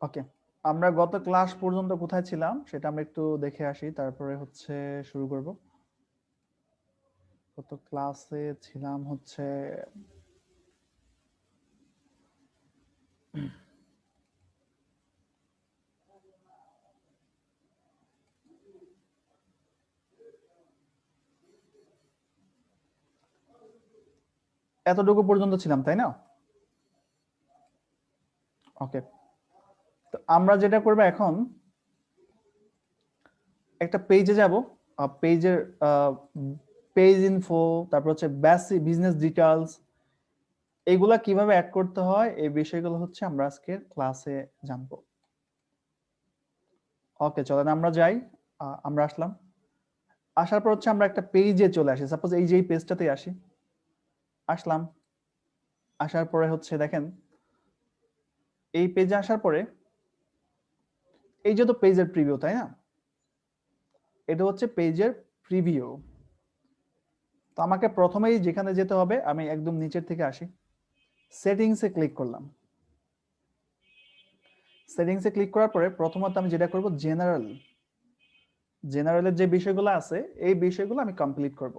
ওকে, আমরা গত ক্লাস পর্যন্ত কোথায় ছিলাম সেটা আমরা একটু দেখে আসি, তারপরে হচ্ছে শুরু করব। গত ক্লাসে ছিলাম হচ্ছে এতটুকু পর্যন্ত ছিলাম, তাই না? ওকে, তো আমরা যেটা করব এখন, একটা পেজে যাব, পেজের পেজ ইনফো, তারপর হচ্ছে বেসিক বিজনেস ডিটেইলস, এগুলা কিভাবে অ্যাড করতে হয় এই বিষয়গুলো হচ্ছে আমরা আজকের ক্লাসে জানবো। ওকে, চলেন আমরা যাই। আমরা আসলাম, আসার পর হচ্ছে আমরা একটা পেজে চলে আসি। সাপোজ এই যে এই পেজটাতে আসি, আসলাম, আসার পরে হচ্ছে দেখেন এই পেজে আসার পরে এই যে তো পেজের প্রিভিউ, তাই না? এটা হচ্ছে পেজের প্রিভিউ। তো আমাকে প্রথমেই যেখানে যেতে হবে, আমি একদম নিচের থেকে আসি, সেটিংসে ক্লিক করলাম। সেটিংসে ক্লিক করার পরে প্রথমত আমি যেটা করব, জেনারেলের যে বিষয়গুলো আছে এই বিষয়গুলো আমি কমপ্লিট করব।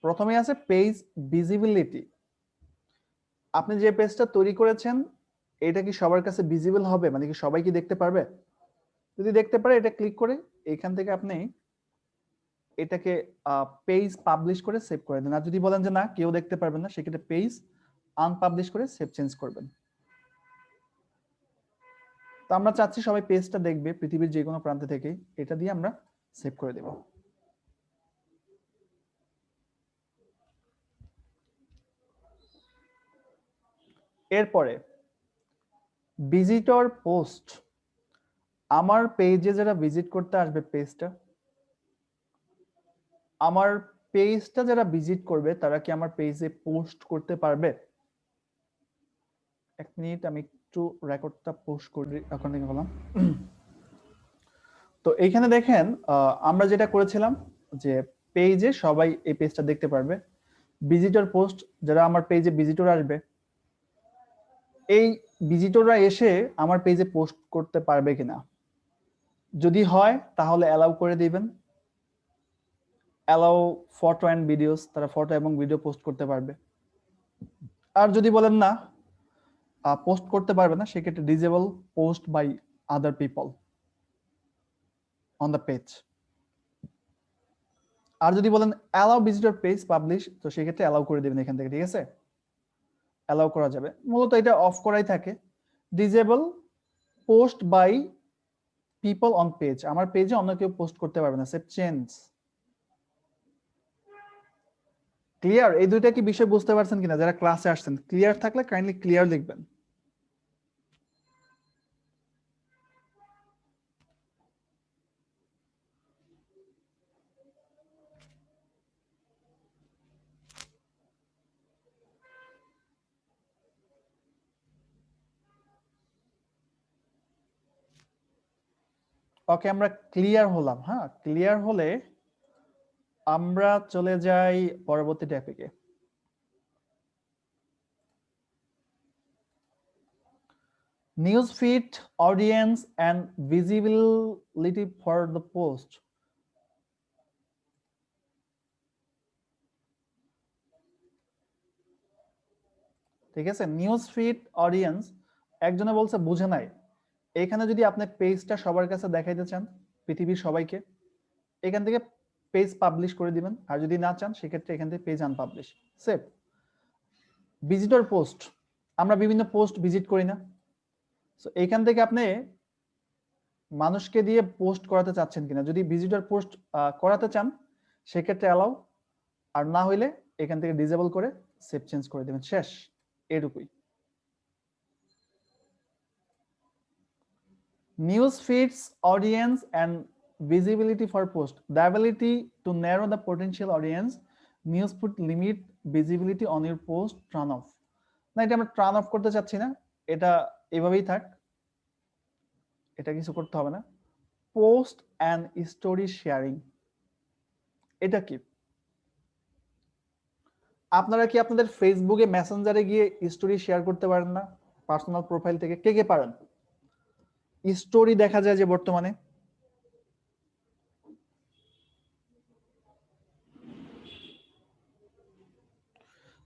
প্রথমে আছে পেজ ভিজিবিলিটি। আপনি যে পেজটা তৈরি করেছেন এটা কি সবার কাছে ভিজিবল হবে, মানে কি সবাই কি দেখতে পারবে? যদি দেখতে পারে এটা ক্লিক করে এখান থেকে আপনি এটাকে পেজ পাবলিশ করে সেভ করে দেন। আর যদি বলেন যে না কেউ দেখতে পারবে না, সেক্ষেত্রে পেজ আনপাবলিশ করে সেভ চেঞ্জ করবেন। তো আমরা চাচ্ছি সবাই পেজটা দেখবে পৃথিবীর যে কোনো প্রান্ত থেকে, এটা দিয়ে আমরা সেভ করে দেব। এরপরে ভিজিটর পোস্ট, আমার পেজে যারা ভিজিট করতে আসবে পেজটা যারা ভিজিট করবে তারা কি আমার পেজে পোস্ট করতে পারবে? এক মিনিট, আমি একটু রেকর্ডটা পোস্ট করি এখন থেকে বললাম। তো এইখানে দেখেন আমরা যেটা করেছিলাম যে পেজে সবাই এই পেজটা দেখতে পারবে। ভিজিটর পোস্ট, যারা আমার পেজে ভিজিটর আসবে, এই ভিজিটররা এসে আমার পেজে পোস্ট করতে পারবে কিনা, যদি হয় তাহলে অ্যালাউ করে দিবেন। অ্যালাউ ফটো অ্যান্ড ভিডিওস, তারা ফটো এবং ভিডিও পোস্ট করতে পারবে। আর যদি বলেন না পোস্ট করতে পারবে না, সেক্ষেত্রে disable post by other people on the page. আর যদি বলেন অ্যালাউ ভিজিটর পেজ পাবলিশ, তো সেক্ষেত্রে অ্যালাউ করে দেবেন এখান থেকে, ঠিক আছে? অ্যালাউ করা যাবে, মূলত এটা অফ করাই থাকে। Disable post by people on page, আমার পেজে অন্য কেউ পোস্ট করতে পারবে না, সেভ চেঞ্জ। ক্লিয়ার? এই দুইটা কি বিষয় বুঝতে পারছেন কিনা? যারা ক্লাসে আসছেন ক্লিয়ার থাকলে কাইন্ডলি ক্লিয়ার লিখবেন। ওকে, আমরা ক্লিয়ার হলাম। হ্যাঁ, ক্লিয়ার হলে আমরা চলে যাই পরবর্তী টপিকে। News feed audience and visibility for the post. ঠিক আছে, নিউজ ফিড অডিয়েন্স, একজনে বলছে বুঝে নাই। এখানে যদি আপনি পেজটা সবার কাছে দেখাইতে চান, পৃথিবীর সবাইকে, এখান থেকে পেজ পাবলিশ করে দিবেন। আর যদি না চান সেক্ষেত্রে এখান থেকে page unpublish, save. Visitor post, আমরা বিভিন্ন পোস্ট ভিজিট করি না, সো এইখান থেকে আপনি মানুষকে দিয়ে পোস্ট করাতে চাচ্ছেন কিনা, যদি ভিজিটর পোস্ট করাতে চান সেক্ষেত্রে অ্যালাউ, আর না হইলে এখান থেকে ডিসেবল করে সেভ চেঞ্জ করে দেবেন, শেষ, এটুকুই। News feeds audience and visibility for post. The ability to narrow the potential audience. News feed limit visibility on your post, turn off. না, এটা আমরা টার্ন অফ করতে চাচ্ছি না, এটা এভাবেই থাক, এটা কিছু করতে হবে না। পোস্ট অ্যান্ড স্টোরি শেয়ারিং, এটা কি? আপনারা কি আপনাদের ফেসবুকে মেসেঞ্জারে গিয়ে স্টোরি শেয়ার করতে পারেন না? পার্সোনাল প্রোফাইল থেকে কে কে পারেন? স্টোরি দেখা যায় যে বর্তমানে,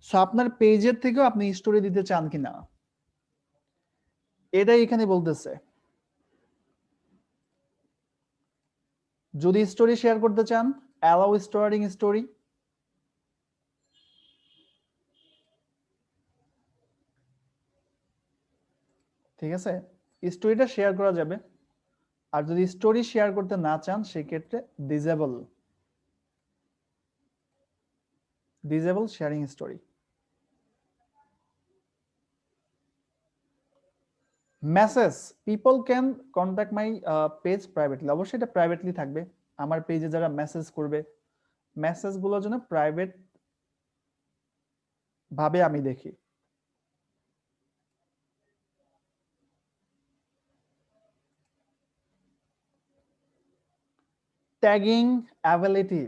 সো আপনার পেজের থেকেও আপনি স্টোরি দিতে চান কিনা এটাই এখানে বলতেছে। যদি স্টোরি শেয়ার করতে চান, অ্যালাউ স্টোরিং স্টোরি, ঠিক আছে, স্টোরিটা শেয়ার করা যাবে। আর যদি স্টোরি শেয়ার করতে না চান সেক্ষেত্রে disable sharing story. Message, people can contact my page privately, অবশ্যই এটা প্রাইভেটলি থাকবে। আমার পেজে যারা মেসেজ করবে, মেসেজগুলোর জন্য প্রাইভেট ভাবে আমি দেখি। ট্যাগিং অ্যাবিলিটি,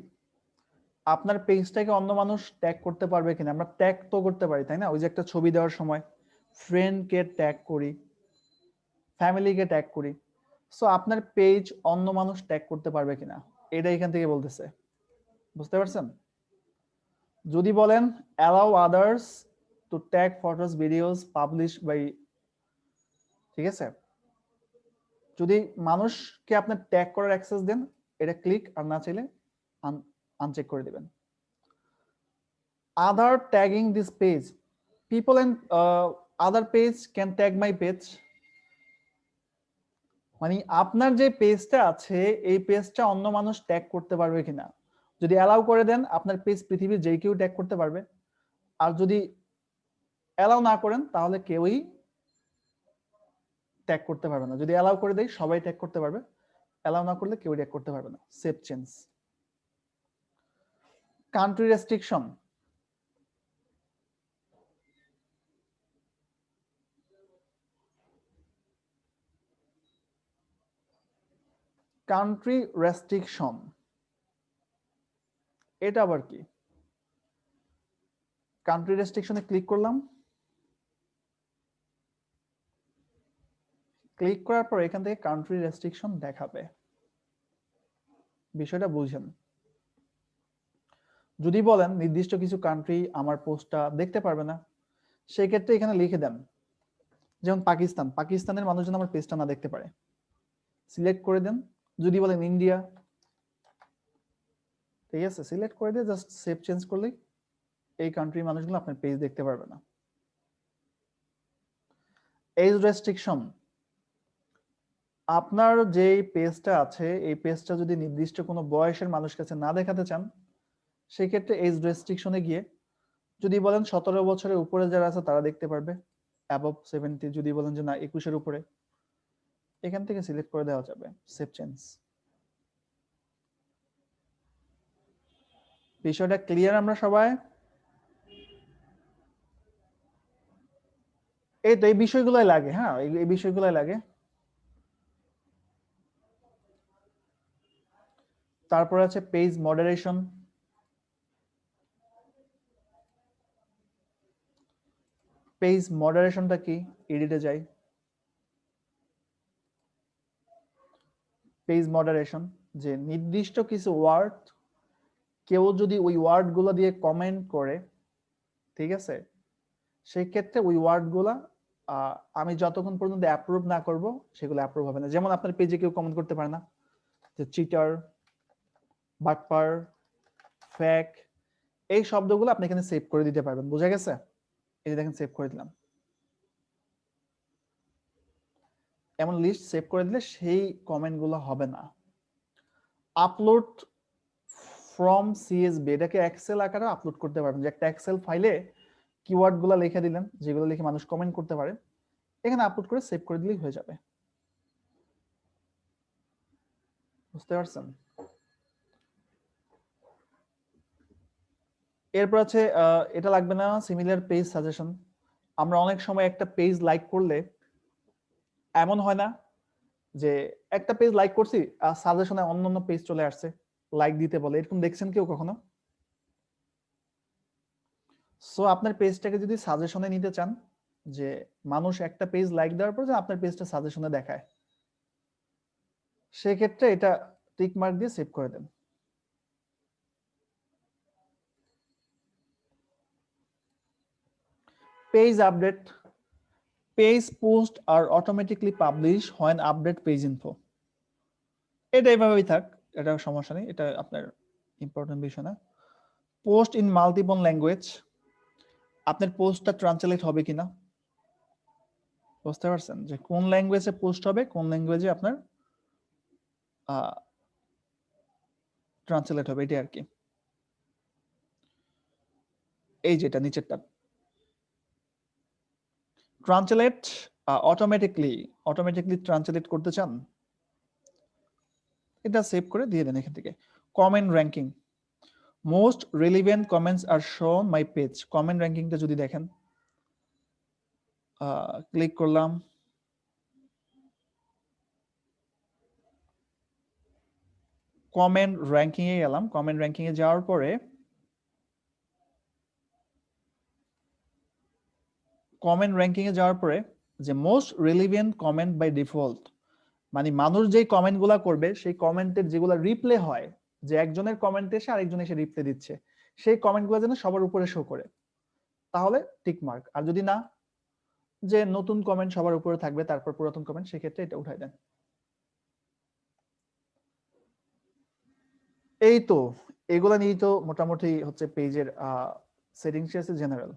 আপনার পেজটাকে অন্য মানুষ ট্যাগ করতে পারবে কিনা। আমরা ট্যাগ তো করতে পারি, তাই না? ওই যে একটা ছবি দেওয়ার সময় ফ্রেন্ডকে ট্যাগ করি, ফ্যামিলিকে ট্যাগ করি। সো আপনার পেজ অন্য মানুষ ট্যাগ করতে পারবে কিনা এটা এখান থেকে বলতেছে, বুঝতে পারছেন? যদি বলেন allow others to tag photos videos publish by, ঠিক আছে, যদি মানুষকে আপনার ট্যাগ করার অ্যাক্সেস দেন এটা ক্লিক, আর না চাইলে আনচেক করে দিবেন। Other tagging this page, people and other page can tag my page, মানে আপনার যে পেজটা আছে এই পেজটা অন্য মানুষ ট্যাগ করতে পারবে কিনা। যদি অ্যালাউ করে দেন আপনার পেজ পৃথিবীর যে কেউ ট্যাগ করতে পারবে, আর যদি অ্যালাউ না করেন তাহলে কেউই ট্যাগ করতে পারবে না। যদি অ্যালাউ করে দেই সবাই ট্যাগ করতে পারবে, অ্যালাউ না করলে কেউ ট্যাগ করতে পারবে না। Save change. Country restriction, country restriction এটা আবার কি? কান্ট্রি রেস্ট্রিকশনে ক্লিক করলাম, ক্লিক করার পর এখান থেকে কান্ট্রি রেস্ট্রিকশন দেখাবে। বিষয়টা বুঝেন। যদি বলেন নির্দিষ্ট কিছু কান্ট্রি আমার পোস্টটা দেখতে পারবে না, সেই ক্ষেত্রে এখানে লিখে দেন, যেমন পাকিস্তান, পাকিস্তানের মানুষ যেন আমার পেজটা না দেখতে পারে, সিলেক্ট করে দেন। যদি বলেন ইন্ডিয়া, ঠিক আছে, সিলেক্ট করে দিয়ে জাস্ট সেভ চেঞ্জ করলেই এই কান্ট্রির মানুষগুলো আপনার পেজ দেখতে পারবে না। এজ রেস্ট্রিকশন, আপনার যে পেজটা আছে এই পেজটা যদি নির্দিষ্ট কোনো বয়সের মানুষ কাছে না দেখাতে চান সেই ক্ষেত্রে এজ রেস্ট্রিকশনে গিয়ে যদি বলেন 17 বছরের উপরে যারা আছে তারা দেখতে পারবে, অ্যাবভ 70, যদি বলেন যে না 21-এর উপরে, এখান থেকে সিলেক্ট করে দেওয়া যাবে। Save change. বিষয়টা ক্লিয়ার আমরা সবাই? এই তো এই বিষয়গুলোই লাগে, হ্যাঁ এই বিষয়গুলোই লাগে। তারপর আছে পেজ মডারেশন। পেজ মডারেশনটা কি? এডিটে যাই, পেজ মডারেশন, যে নির্দিষ্ট কিছু ওয়ার্ড কেউ যদি ওই ওয়ার্ড গুলো দিয়ে কমেন্ট করে, ঠিক আছে, সেই ক্ষেত্রে ওই ওয়ার্ড গুলা আমি যতক্ষণ পর্যন্ত অ্যাপ্রুভ না করব সেগুলো অ্যাপ্রুভ হবে না। যেমন আপনার পেজে কেউ কমেন্ট করতে পারে না যে চিটার, বাটপার, ফেক, এই শব্দগুলো আপনি এখানে সেভ করে দিতে পারবেন। বুঝা গেছে? এই যে দেখেন সেভ করে দিলাম, এমন লিস্ট সেভ করে দিলে সেই কমেন্ট গুলো হবে না। আপলোড ফ্রম সিএসভি, এটাকে এক্সেল আকারে আপলোড করতে পারবেন, যে একটা এক্সেল ফাইলে কিওয়ার্ড গুলো লিখে দিলেন যেগুলো লিখে মানুষ কমেন্ট করতে পারে, এখানে আপলোড করে সেভ করে দিলেই হয়ে যাবে। বুঝতে পারছেন? এরপর আছে এটা লাগবে না, সিমিলার পেজ সাজেশন। আমরা অনেক সময় একটা পেজ লাইক করলে এমন হয় না যে একটা পেজ লাইক করছি আর সাজেশনে অন্যান্য পেজ চলে আসছে লাইক দিতে বলে, এরকম দেখছেন কেউ কখনো? সো আপনার পেজটাকে যদি সাজেশনে নিতে চান, যে মানুষ একটা পেজ লাইক দেওয়ার পর যে আপনার পেজটা সাজেশনে দেখায়, সেক্ষেত্রে এটা টিক মার্ক দিয়ে সেভ করে দেন। পেজ আপডেট, পেজ পোস্ট আর automatically publish when update page info. এটা এভাবেই থাক, এটা সমস্যা নেই, এটা আপনার ইম্পর্টেন্ট বিষয় না। পোস্ট ইন মাল্টিপল ল্যাঙ্গুয়েজ, আপনার পোস্টটা ট্রান্সলেট হবে কিনা, বুঝতে পারছেন যে কোন ল্যাঙ্গুয়েজে পোস্ট হবে, কোন ল্যাঙ্গুয়েজে আপনার ট্রান্সলেট হবে, এটাই আর কি। এই যেটা নিচেরটা, ট্রান্সলেট অটোমেটিকলি ট্রান্সলেট করতে চান, এটা সেভ করে দিয়ে দেন এখান থেকে। Comment ranking, most relevant comments আর শোন মাই পেজ। কমেন্ট র্যাঙ্কিংটা যদি দেখেন, ক্লিক করলাম, কমেন্ট র্যাঙ্কিং এ গেলাম। কমেন্ট র্যাঙ্কিং এ যাওয়ার পরে যে most relevant comment by default, মানে মানুষ যেই কমেন্ট গুলা করবে সেই কমেন্টের যেগুলা রিপ্লে হয়, যে একজনের কমেন্ট এসে আরেকজন এসে রিপ্লে দিচ্ছে, সেই কমেন্ট গুলা যেন সবার উপরে শো করে, তাহলে টিক মার্ক। আর যদি না, যে নতুন কমেন্ট সবার উপরে থাকবে তারপর পুরাতন কমেন্ট, সেক্ষেত্রে এটা উঠাই দেন। এই তো এগুলা নিয়েই তো মোটামুটি হচ্ছে পেজের সেটিংস আছে জেনারেল।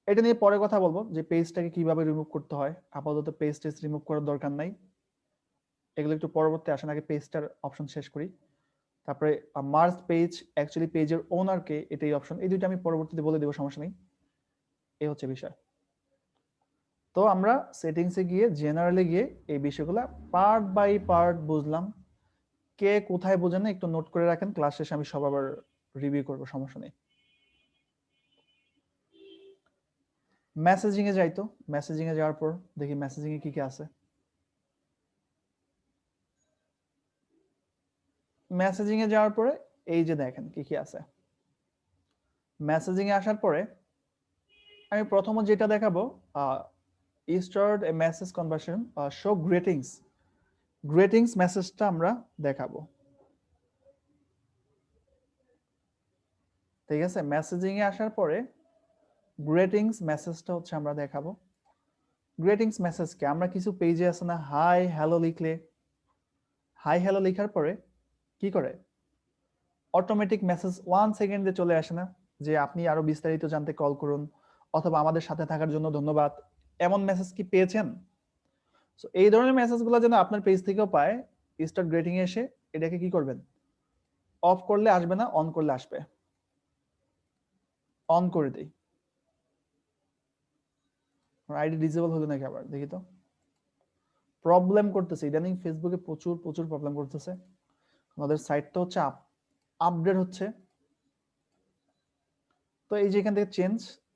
এটা নিয়ে পরে কথা বলবো যে পেজটাকে কিভাবে রিমুভ করতে হয়। আপাতত পেজ টেস্ট রিমুভ করার দরকার নাই, এগুলো একটু পরবর্তী আসেন, আগে পেজটার অপশন শেষ করি। তারপরে মার্জ পেজ, অ্যাকচুয়ালি পেজের ওনারকে, এটাই অপশন। এই দুইটা আমি পরবর্তীতে বলে দেবো, সমস্যা নেই। এই হচ্ছে বিষয়। তো আমরা সেটিংসে গিয়ে জেনারেলে গিয়ে এই বিষয়গুলো পার্ট বাই পার্ট বুঝলাম। কে কোথায় বোঝেন না একটু নোট করে রাখেন, ক্লাস শেষে আমি সব আবার রিভিউ করবো, সমস্যা নেই। মেসেজিং এ যাই, তো মেসেজিং এ যাওয়ার পর দেখি মেসেজিং এ কি কি আছে। মেসেজিং এ যাওয়ার পরে এই যে দেখেন কি কি আছে। মেসেজিং এ আসার পরে আমি প্রথমত যেটা দেখাবো, স্টার্ট এ মেসেজ কনভারসেশন, শো গ্রেটিংস মেসেজটা আমরা দেখাবো, ঠিক আছে। মেসেজিং এ আসার পরে গ্রেটিংস মেসেজটা হচ্ছে আমরা দেখাবো। গ্রেটিংস মেসেজকে আমরা কিছু পেজে আছে না হাই হ্যালো লিখলে, হাই হ্যালো লেখার পরে কি করে অটোমেটিক মেসেজ 1 সেকেন্ডে চলে আসে না, যে আপনি আরো বিস্তারিত জানতে কল করুন, অথবা আমাদের সাথে থাকার জন্য ধন্যবাদ, এমন মেসেজ কি পেয়েছেন? সো এই ধরনের মেসেজগুলো যেন আপনার পেজ থেকেও পায়, স্টার্ট গ্রেটিং এ এসে এটাকে কি করবেন, অফ করলে আসবে না, অন করলে আসবে। অন করে দেই, আইডি ডিসেবল হলো নাকি আবার দেখি তো। প্রবলেম করতেছে ইদানিং, ফেসবুকে প্রচুর প্রচুর প্রবলেম করতেছে। আমাদের সাইটটা হচ্ছে আপডেট হচ্ছে, তো এই যে এখান থেকে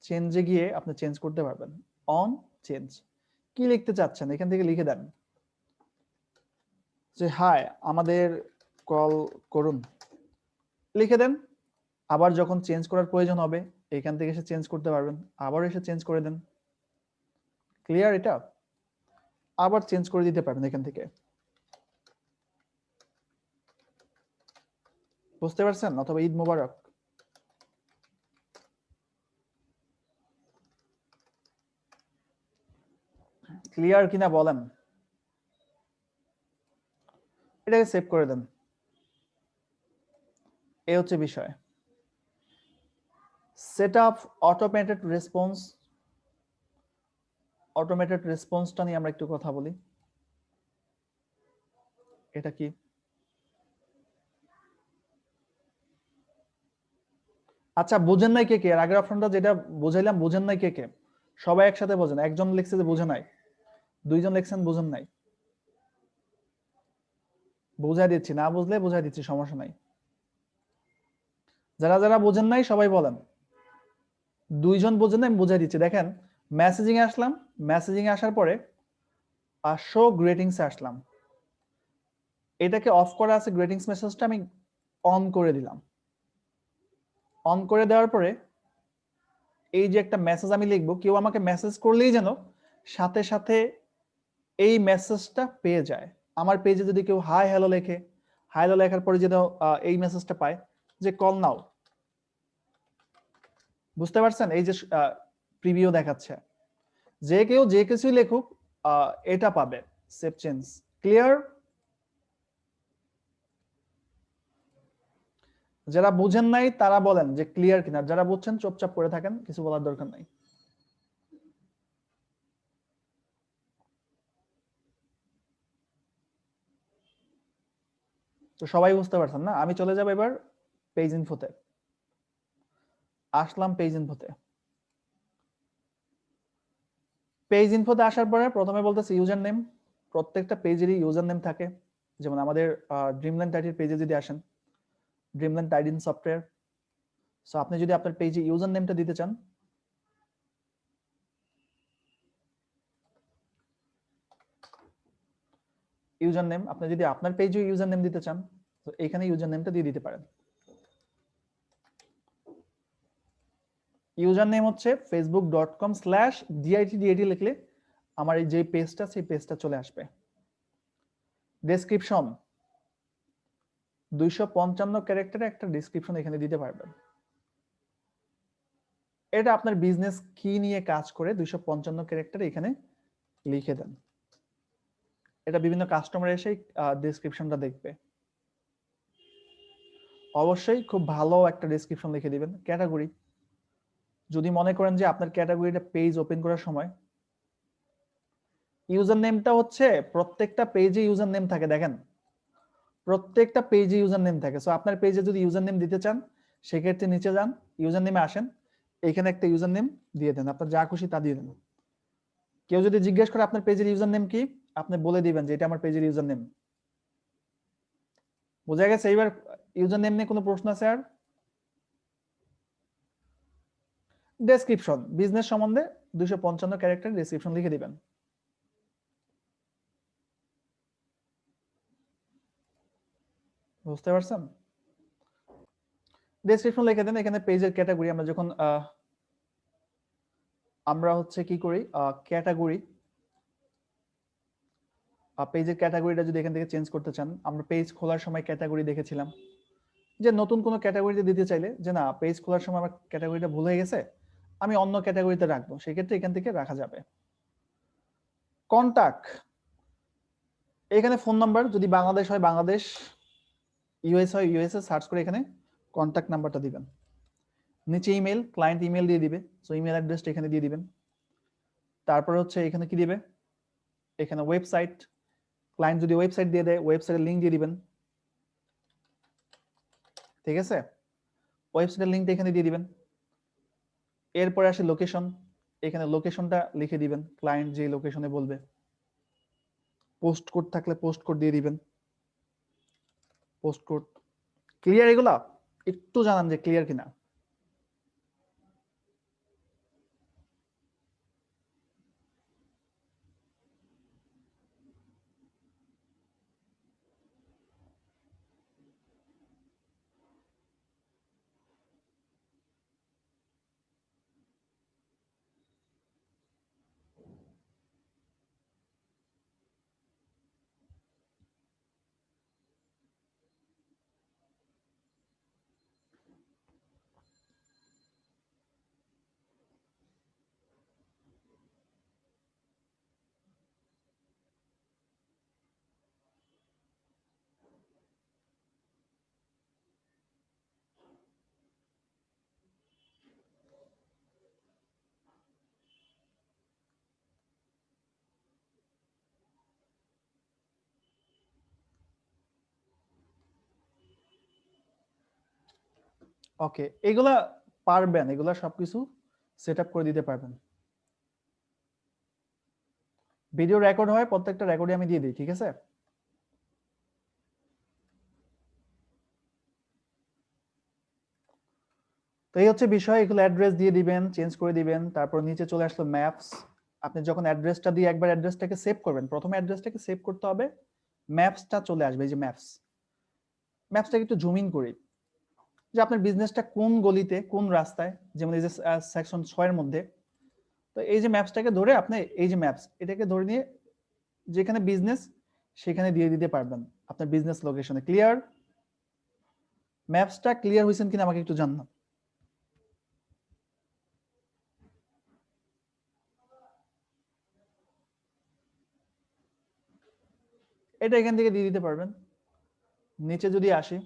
চেঞ্জে গিয়ে আপনি চেঞ্জ করতে পারবেন। অন চেঞ্জ, কি লিখতে চাচ্ছেন এখান থেকে লিখে দেন, যে হাই আমাদের কল করুন, লিখে দেন। আবার যখন চেঞ্জ করার প্রয়োজন হবে এখান থেকে এসে চেঞ্জ করতে পারবেন, আবার এসে চেঞ্জ করে দেন। ক্লিয়ার? এটা আবার চেঞ্জ করে দিতে পারবেন এখান থেকে, বুঝতে পারছেন? অথবা ঈদ মোবারক, ক্লিয়ার কিনা বলেন। এটাকে সেভ করে দেন, এই হচ্ছে বিষয়। সেট আপ অটোমেটেড রেসপন্সটা নিয়ে আমরা একটু কথা বলি। এটা কি? আচ্ছা বুঝেন নাই কে কে? আগের অপশনটা যেটা বুঝাইলাম বুঝেন নাই কে কে? সবাই একসাথে বোঝেন। একজন লিখছে যে বুঝে নাই, দুইজন লিখছেন বুঝেন নাই। বুঝাই দিচ্ছি, না বুঝলে বুঝাই দিচ্ছি, সমস্যা নাই। যারা যারা বুঝেন নাই সবাই বলেন। দুইজন বুঝেন নাই, আমি বুঝাই দিচ্ছি। দেখেন মেসেজিং এ আসলাম, মেসেজিং এ আসার পরে শো গ্রেটিংস এ আসলাম, এটাকে অফ করা আছে, গ্রেটিংস মেসেজটা আমি অন করে দিলাম। অন করে দেওয়ার পরে এই যে একটা মেসেজ আমি লিখবো, কেউ আমাকে মেসেজ করলেই যেন সাথে সাথে এই মেসেজটা পেয়ে যায়। আমার পেজে যদি কেউ হাই হ্যালো লেখে, হাই হ্যালো লেখার পরে যেন এই মেসেজটা পায় যে কল নাও, বুঝতে পারছেন? এই যে প্রিভিউ দেখাচ্ছে, যে কেউ যে কিছুই লেখুক এটা পাবে সেভ চেঞ্জ। ক্লিয়ার? যারা বুঝেন নাই তারা বলেন যে ক্লিয়ার কিনা, যারা বুঝছেন চুপচাপ করে থাকেন, কিছু বলার দরকার নাই। তো সবাই বুঝতে পারছেন না? আমি চলে যাব এবার পেজ ইনফোতে। আসলাম পেজ ইনফোতে। পেজ ইনফোতে আসার পরে প্রথমে বলতেছে ইউজার নেম। প্রত্যেকটা পেজেরই ইউজার নেম থাকে। যেমন আমাদের ড্রিমল্যান্ড টাইটির পেজে যদি আসেন, ড্রিমল্যান্ড টাইটিং সফটওয়্যার, সো আপনি যদি আপনার পেজে ইউজার নেমটা দিতে চান, ইউজার নেম, আপনি যদি আপনার পেজে ইউজার নেম দিতে চান, তো এখানে ইউজার নেমটা দিয়ে দিতে পারেন। ইউজার নেম হচ্ছে facebook.com/dit লিখলে আমার এই যে পেজটা, সেই পেজটা চলে আসবে। ডেসক্রিপশন 255 ক্যারেক্টারে একটা ডেসক্রিপশন এখানে দিতে পারবেন। এটা আপনার বিজনেস কি নিয়ে কাজ করে 255 ক্যারেক্টারে এখানে লিখে দেন। এটা বিভিন্ন কাস্টমার এসে ডেসক্রিপশনটা দেখবে। অবশ্যই খুব ভালো একটা ডেসক্রিপশন লিখে দিবেন। ক্যাটাগরি, যদি মনে করেন যে আপনার ক্যাটাগরিটা পেজ ওপেন করার সময়, ইউজার নেমটা হচ্ছে প্রত্যেকটা পেজে ইউজার নেম থাকে, দেখেন প্রত্যেকটা পেজে ইউজার নেম থাকে। সো আপনার পেজে যদি ইউজার নেম দিতে চান, সেক্ষেত্রে নিচে যান, ইউজার নেমে আসেন, এখানে একটা ইউজার নেম দিয়ে দেন, আপনার যা খুশি তা দিয়ে দেন। কেউ যদি জিজ্ঞেস করে আপনার পেজের ইউজার নেম কি, আপনি বলে দিবেন যে এটা আমার পেজের ইউজার নেম। বোঝা গেছে? এইবার ইউজার নেম নিয়ে কোনো প্রশ্ন আছে আর? ডেসক্রিপশন, বিজনেস সম্বন্ধে 255 ক্যারেক্টার ডেসক্রিপশন লিখে দিবেন। বুঝতে পারছেন? ডেসক্রিপশন লিখে দেন। এখানে পেজের ক্যাটাগরি, আমরা যখন আমরা হচ্ছে কি করি, ক্যাটাগরি, পেজের ক্যাটাগরিটা যদি এখান থেকে চেঞ্জ করতে চান, আমরা পেজ খোলার সময় ক্যাটাগরি দেখেছিলাম যে নতুন কোনো ক্যাটাগরিতে দিতে চাইলে যে না পেজ খোলার সময় আমার ক্যাটাগরিটা ভুল হয়ে গেছে, আমি অন্য ক্যাটাগরিতে রাখবো, সেক্ষেত্রে এখান থেকে রাখা যাবে। কন্টাক্ট, এখানে ফোন নাম্বার, যদি বাংলাদেশ হয় বাংলাদেশ, ইউএস হয় ইউএসএ, সার্চ করে এখানে কন্টাক্ট নাম্বারটা দিবেন। নিচে ইমেল, ক্লায়েন্ট ইমেল দিয়ে দিবে, সো ইমেল অ্যাড্রেসটা এখানে দিয়ে দিবেন। তারপরে হচ্ছে এখানে কি দিবে, এখানে ওয়েবসাইট, ক্লায়েন্ট যদি ওয়েবসাইট দিয়ে দেয়, ওয়েবসাইটের লিংক দিয়ে দিবেন। ঠিক আছে, ওয়েবসাইটের লিংকটা এখানে দিয়ে দিবেন। এরপরে আসে লোকেশন, এখানে লোকেশনটা লিখে দিবেন, ক্লায়েন্ট যে লোকেশনে বলবে। পোস্ট কোড থাকলে পোস্ট কোড দিয়ে দিবেন, পোস্ট কোড। ক্লিয়ার? এগুলা একটু জানান যে ক্লিয়ার কিনা। ওকে, এগুলা পারবেন, এগুলা সবকিছু সেট আপ করে দিতে পারবেন। ভিডিও রেকর্ড হয়, প্রত্যেকটা রেকর্ডে আমি দিয়ে দিই, ঠিক আছে? তো এই হচ্ছে বিষয়, এগুলো অ্যাড্রেস দিয়ে দিবেন, চেঞ্জ করে দিবেন। তারপর নিচে চলে আসলো ম্যাপস। আপনি যখন অ্যাড্রেসটা দিয়ে একবার অ্যাড্রেসটাকে সেভ করবেন, প্রথমে অ্যাড্রেসটাকে সেভ করতে হবে, ম্যাপসটা চলে আসবে, এই যে ম্যাপস। ম্যাপসটাকে একটু জুম ইন করি, যে আপনার বিজনেসটা কোন গলিতে, কোন রাস্তায়, যেমন এই যে সেকশন 6 এর মধ্যে। তো এই যে ম্যাপসটাকে ধরে আপনি, এই যে ম্যাপস, এটাকে ধরে নিয়ে যেখানে বিজনেস, সেখানে দিয়ে দিতে পারবেন আপনার বিজনেস লোকেশনে। ক্লিয়ার? ম্যাপসটা ক্লিয়ার হয়েছেন কিনা আমাকে একটু জানান। এটা এখান থেকে দিয়ে দিতে পারবেন। নিচে যদি আসি,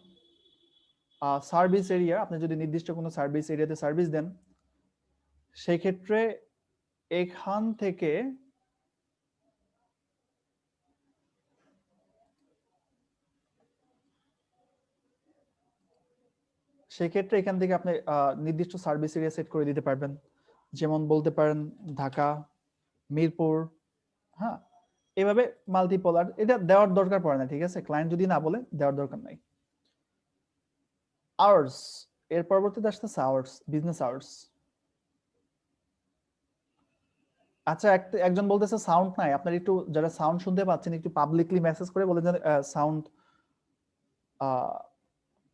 সার্ভিস এরিয়া, আপনি যদি নির্দিষ্ট কোনো সার্ভিস এরিয়াতে সার্ভিস দেন, সেই ক্ষেত্রে এখান থেকে সেক্ষেত্রে এখান থেকে আপনি নির্দিষ্ট সার্ভিস এরিয়া সেট করে দিতে পারবেন। যেমন বলতে পারেন ঢাকা, মিরপুর, হ্যাঁ, এভাবে মাল্টিপোলার। এটা দেওয়ার দরকার পড়ে না, ঠিক আছে? ক্লায়েন্ট যদি না বলে দেওয়ার দরকার নাই। আওয়ার্স, এর পরবর্তীতে আসতেছে আওয়ার্স, বিজনেস আওয়ার্স। আচ্ছা, একজন বলতেছে সাউন্ড নাই। আপনার একটু, যারা সাউন্ড শুনতে পাচ্ছেন, একটু পাবলিকলি মেসেজ করে বলেন যে সাউন্ড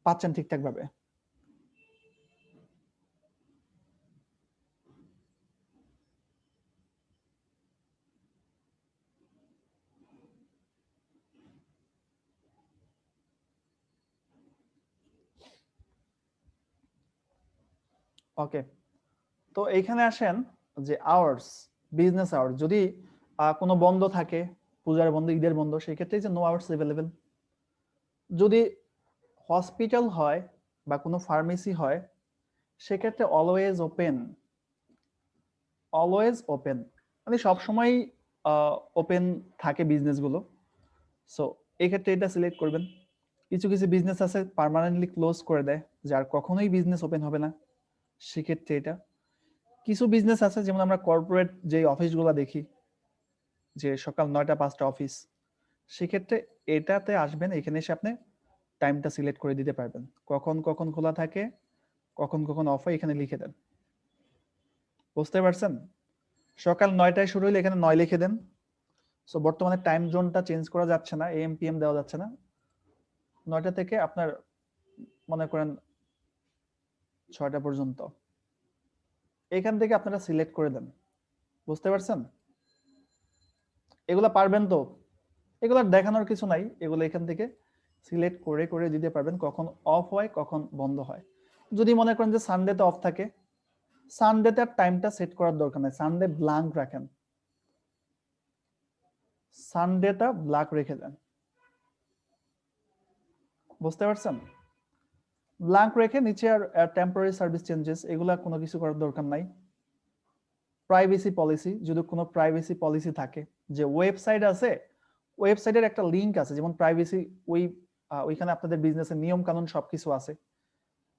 পাচ্ছেন ঠিকঠাক ভাবে। ওকে, তো এইখানে আসেন যে আওয়ার্স, বিজনেস আওয়ার্স। যদি কোনো বন্ধ থাকে, পূজার বন্ধ, ঈদের বন্ধ, সেই ক্ষেত্রে যে নো আওয়ার্স অ্যাভেলেবেল। যদি হসপিটাল হয় বা কোনো ফার্মেসি হয়, সেক্ষেত্রে অলওয়েজ ওপেন, অলওয়েজ ওপেন, মানে সবসময় ওপেন থাকে বিজনেসগুলো। সো এই ক্ষেত্রে এটা সিলেক্ট করবেন। কিছু কিছু বিজনেস আছে পার্মানেন্টলি ক্লোজ করে দেয়, যার কখনোই বিজনেস ওপেন হবে না, সেক্ষেত্রে এটা। কিছু বিজনেস আছে, যেমন আমরা কর্পোরেট যে অফিসগুলো দেখি, যে সকাল 9টা 5টা অফিস, সেক্ষেত্রে এটাতে আসবেন, এখানে এসে আপনি টাইমটা সিলেক্ট করে দিতে পারবেন, কখন কখন খোলা থাকে, কখন কখন অফ হয়, এখানে লিখে দেন। বুঝতে পারছেন? সকাল 9টায় শুরু হলে এখানে 9 লিখে দেন। সো বর্তমানে টাইম জোনটা চেঞ্জ করা যাচ্ছে না, এএম পিএম দেওয়া যাচ্ছে না। 9টা থেকে আপনার মনে করেন 6টা পর্যন্ত, এখান থেকে আপনারা সিলেক্ট করে দেন। বুঝতে পারছেন? এগুলা পারবেন তো? এগুলা দেখানোর কিছু নাই, এগুলো এখান থেকে সিলেক্ট করে করে দিতে পারবেন, কখন অফ হয় কখন বন্ধ হয়। যদি মনে করেন যে সানডেতে অফ থাকে, সানডেতে আর টাইমটা সেট করার দরকার নাই, সানডে ব্ল্যাঙ্ক রাখেন, সানডেটা ব্ল্যাঙ্ক রেখে দেন। বুঝতে পারছেন? ব্ল্যাঙ্ক রেখে নিচে আর টেম্পোরারি সার্ভিস চেঞ্জেস, এগুলা কোনো কিছু করার দরকার নাই। প্রাইভেসি পলিসি, যদি কোনো প্রাইভেসি পলিসি থাকে, যে ওয়েবসাইট আছে, ওয়েবসাইটের একটা লিংক আছে, যেমন প্রাইভেসি, ওইখানে আপনাদের বিজনেসের নিয়ম কানুন সবকিছু আছে,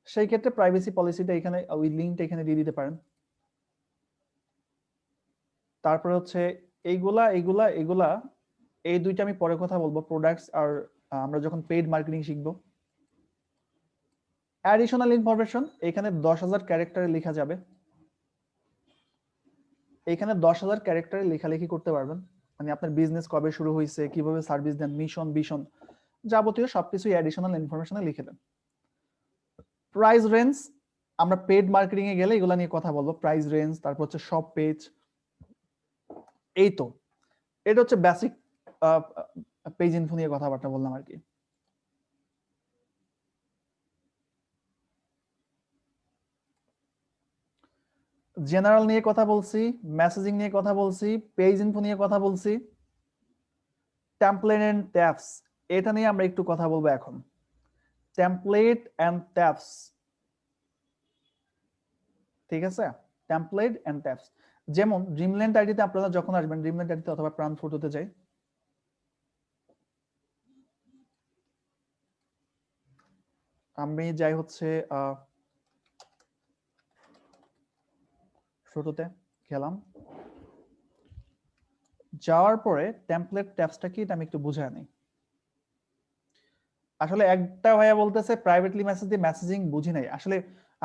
সেই ক্ষেত্রে প্রাইভেসি পলিসিটা এখানে, ওই লিংকটা এখানে দিয়ে দিতে পারেন। তারপরে হচ্ছে এইগুলা এইগুলা এগুলা, এই দুইটা আমি পরে কথা বলবো, প্রোডাক্টস আর আমরা যখন পেইড মার্কেটিং শিখবো। অ্যাডিশনাল ইনফরমেশন এখানে 10,000 ক্যারেক্টারে লেখা যাবে, এখানে 10,000 ক্যারেক্টারে লেখালেখি করতে পারবেন, মানে আপনার বিজনেস কবে শুরু হয়েছে, কিভাবে সার্ভিস দেন, মিশন ভিশন, যাবতীয় সবকিছু অ্যাডিশনাল ইনফরমেশনে লিখে দেন। প্রাইস রেঞ্জ, আমরা পেড মার্কেটিং এ গেলে এগুলা নিয়ে কথা বলবো, প্রাইস রেঞ্জ, তারপর হচ্ছে সব পেজ। এই তো, এটা হচ্ছে বেসিক পেজ ইনফো নিয়ে কথাবার্তা বললাম আর কি। জেনারেল নিয়ে কথা বলছি, মেসেজিং নিয়ে কথা বলছি, পেজ ইনফো নিয়ে কথা বলছি, টেমপ্লেট এন্ড ট্যাবস, এটা নিয়ে আমরা একটু কথা বলবো এখন। টেমপ্লেট এন্ড ট্যাবস, ঠিক আছে? টেমপ্লেট এন্ড ট্যাবস, যেমন ড্রিমল্যান্ড আইডিতে আপনারা যখন আসবেন, ড্রিমল্যান্ড আইডিতে অথবা প্রাণ ফটোতে যাই, আমি যাই হচ্ছে ফটোতে গেলাম, যাওয়ার পরে টেমপ্লেট ট্যাবসটা কি এটা আমি একটু বুঝে আনি। আসলে একটা ভাইয়া বলতেছে প্রাইভেটলি মেসেজ দিয়ে মেসেজিং বুঝি নাই। আসলে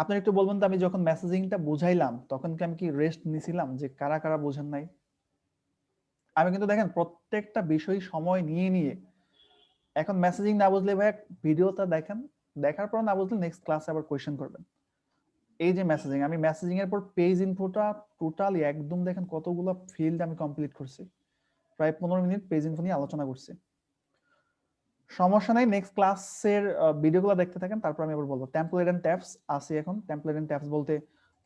আপনি একটু বলবেন তো, আমি যখন মেসেজিংটা বুঝাইলাম তখন কি আমি কি রেস্ট নিছিলাম, যে কারা কারা বুঝেন নাই? আমি কিন্তু দেখেন প্রত্যেকটা বিষয় সময় নিয়ে নিয়ে, এখন মেসেজিং না বুঝলে ভাইয়া ভিডিওটা দেখেন, দেখার পর না বুঝলে নেক্সট ক্লাসে আবার কোয়েশ্চেন করবেন। এই যে মেসেজিং, আমি মেসেজিং এর পর পেজ ইনফোটা টোটালি একদম দেখেন কতগুলো ফিল্ড আমি কমপ্লিট করছি, প্রায় 15 মিনিট পেজ ইনফো নিয়ে আলোচনা করছি। সমস্যা নাই, নেক্সট ক্লাসের ভিডিওগুলো দেখতে থাকেন, তারপর আমি আবার বলবো। টেমপ্লেট এন্ড ট্যাবস আসি এখন। টেমপ্লেট এন্ড ট্যাবস বলতে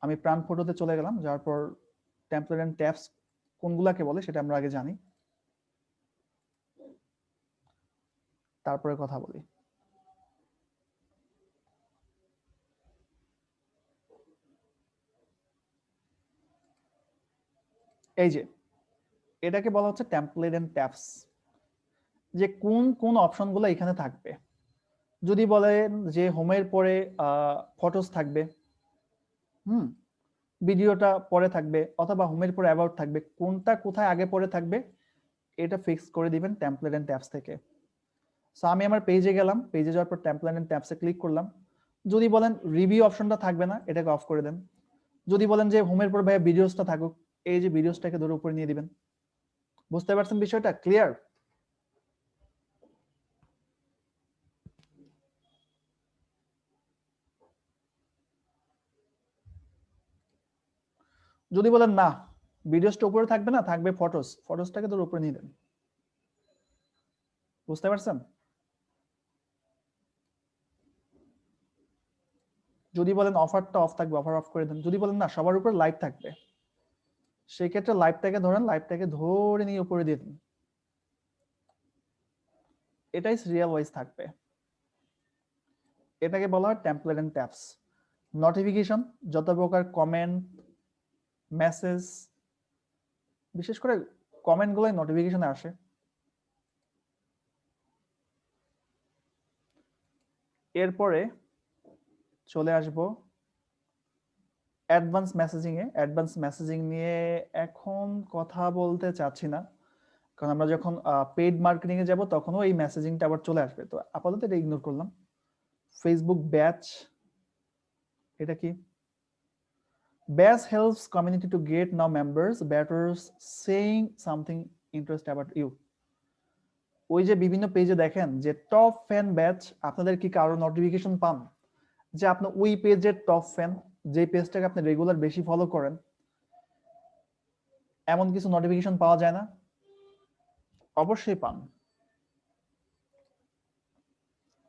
আমি প্রাণ ফটোতে চলে গেলাম, যাওয়ার পর টেমপ্লেট এন্ড ট্যাবস কোনগুলাকে বলে সেটা আমরা আগে জানি, তারপরে কথা বলি। এই যে এটাকে বলা হচ্ছে টেমপ্লেট এন্ড ট্যাবস, যে কোন কোন অপশনগুলো এখানে থাকবে। যদি বলেন যে হোমের পরে ফটোস থাকবে, ভিডিওটা পরে থাকবে, অথবা হোমের পরে অ্যাবাউট থাকবে, কোনটা কোথায় আগে পরে থাকবে এটা ফিক্স করে দিবেন টেমপ্লেট এন্ড ট্যাবস থেকে। সো আমি আমার পেজে গেলাম, পেজে যাওয়ার পর টেমপ্লেট এন্ড ট্যাবসে ক্লিক করলাম। যদি বলেন রিভিউ অপশনটা থাকবে না, এটাকে অফ করে দেন। যদি বলেন যে হোমের পর ভাইয়া ভিডিওসটা থাকুক, এই যে ভিডিওসটাকে ধরে উপরে নিয়ে দিবেন। বুঝতে পারছেন বিষয়টা ক্লিয়ার? যদি বলেন না ভিডিওসটা উপরে থাকবে না, থাকবে ফটোস, ফটোসটাকে ধরে উপরে নিয়ে দেন। বুঝতে পারছেন? যদি বলেন অফারটা অফ থাকবে, অফার অফ করে দেন। যদি বলেন না সবার উপর লাইভ থাকবে, সেই ক্ষেত্রে লাইভটাকে ধরেন, লাইভটাকে ধরে নিয়ে উপরে দিয়ে দিন। এটাই সিরিয়াল ওয়াইজ থাকবে। এটাকে বলা হয় টেমপ্লেট এন্ড ট্যাবস। নোটিফিকেশন, যত প্রকার কমেন্ট, মেসেজ, বিশেষ করে কমেন্টগুলোই নোটিফিকেশনে আসে। এরপরে চলে আসব অ্যাডভান্স মেসেজিং এ। অ্যাডভান্স মেসেজিং নিয়ে এখন কথা বলতে চাচ্ছি না, কারণ আমরা যখন পেইড মার্কেটিং এ যাব তখনও এই মেসেজিংটা আবার চলে আসবে, তো আপাতত এটা ইগনোর করলাম। ফেসবুক ব্যাচ, এটা কি? Badge helps community to get know members betters saying something interest about you. ওই যে বিভিন্ন পেজে দেখেন যে টপ ফ্যান ব্যাচ, আপনাদের কি কারো নোটিফিকেশন পান যে আপনি ওই পেজের টপ ফ্যান, যে পেজটাকে আপনি রেগুলার বেশি ফলো করেন, এমন কিছু নোটিফিকেশন পাওয়া যায় না? অবশ্যই পান।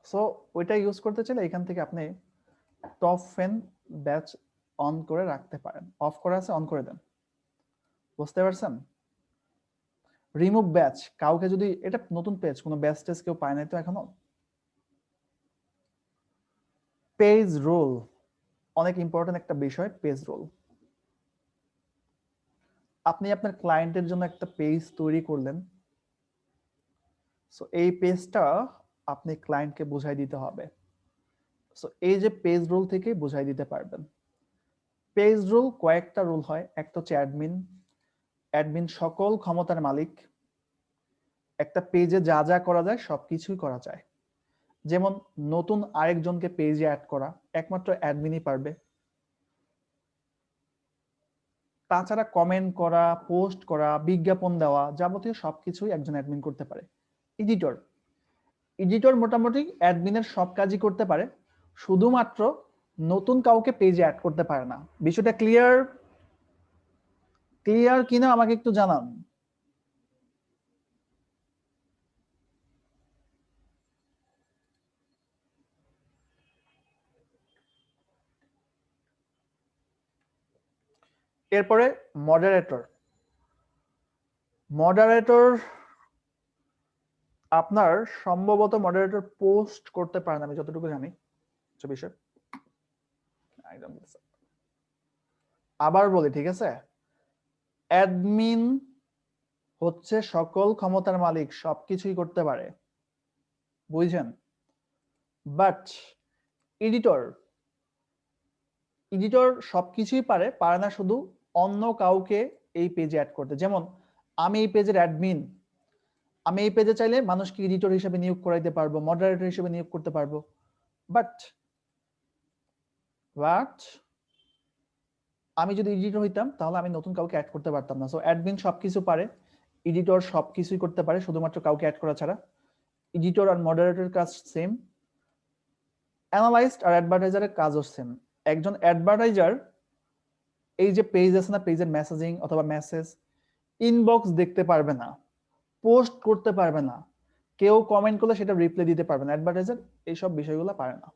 সো ওইটা ইউজ করতে চাইলে এখান থেকে আপনি টপ ফ্যান ব্যাচ অন করে রাখতে পারেন। অফ করা আছে, অন করে দেন। বুঝতে পারছেন? রিমুভ ব্যাচ, কাউকে যদি, এটা নতুন পেজ, কোনো ব্যাচ টেজ কেউ পায় নাই তো এখনো। পেজ রোল, অনেক ইম্পর্টেন্ট একটা বিষয় পেজ রোল। আপনি আপনার ক্লায়েন্টের জন্য একটা পেজ তৈরি করলেন, সো এই পেজটা আপনি ক্লায়েন্টকে বুঝাই দিতে হবে। সো এই যে পেজ রোল থেকে বুঝাই দিতে পারবেন। পেজ রোল কয়েকটা রোল হয়, একটা হচ্ছে অ্যাডমিন। অ্যাডমিন সকল ক্ষমতার মালিক, একটা পেজে যা যা করা যায় সবকিছুই করা যায়। যেমন নতুন আরেকজনকে পেজে অ্যাড করা একমাত্র অ্যাডমিনই পারবে। তাছাড়া কমেন্ট করা, পোস্ট করা, বিজ্ঞাপন দেওয়া, যাবতীয় সবকিছুই একজন অ্যাডমিন করতে পারে। এডিটর, এডিটর মোটামুটি অ্যাডমিনের সব কাজই করতে পারে, শুধুমাত্র নতুন কাউকে পেজে অ্যাড করতে পারে না। বিষয়টা ক্লিয়ার? ক্লিয়ার কিনা আমাকে একটু জানান। এরপরে মডারেটর। মডারেটর আপনার সম্ভবত মডারেটর পোস্ট করতে পারেন, আমি যতটুকু জানি বিষয়। আবার বলি, ঠিক আছে? অ্যাডমিন হচ্ছে সকল ক্ষমতার মালিক, সবকিছুই করতে পারে, বুঝছেন? বাট এডিটর, এডিটর সবকিছুই পারে, পারে না শুধু অন্য কাউকে এই পেজে অ্যাড করতে। যেমন আমি এই পেজের অ্যাডমিন, আমি এই পেজে চাইলে মানুষকে এডিটর হিসেবে নিয়োগ করাইতে পারবো, মডারেটর হিসেবে নিয়োগ করতে পারবো। বাট আমি যদি এডিটর হইতাম তাহলে আমি নতুন কাউকে অ্যাড করতে পারতাম না। সো অ্যাডমিন সবকিছু পারে, এডিটর সবকিছুই করতে পারে শুধুমাত্র কাউকে অ্যাড করা ছাড়া। এডিটর আর মডারেটরের কাজ সেম, অ্যানালাইস্ট আর অ্যাডভার্টাইজারের কাজও সেম। একজন অ্যাডভার্টাইজার এই যে পেজ আছে না, পেজের মেসেজিং অথবা মেসেজ, ইনবক্স দেখতে পারবে না, পোস্ট করতে পারবে না, কেউ কমেন্ট করলে সেটা রিপ্লাই দিতে পারবে না, অ্যাডভার্টাইজার এইসব বিষয়গুলো পারে না।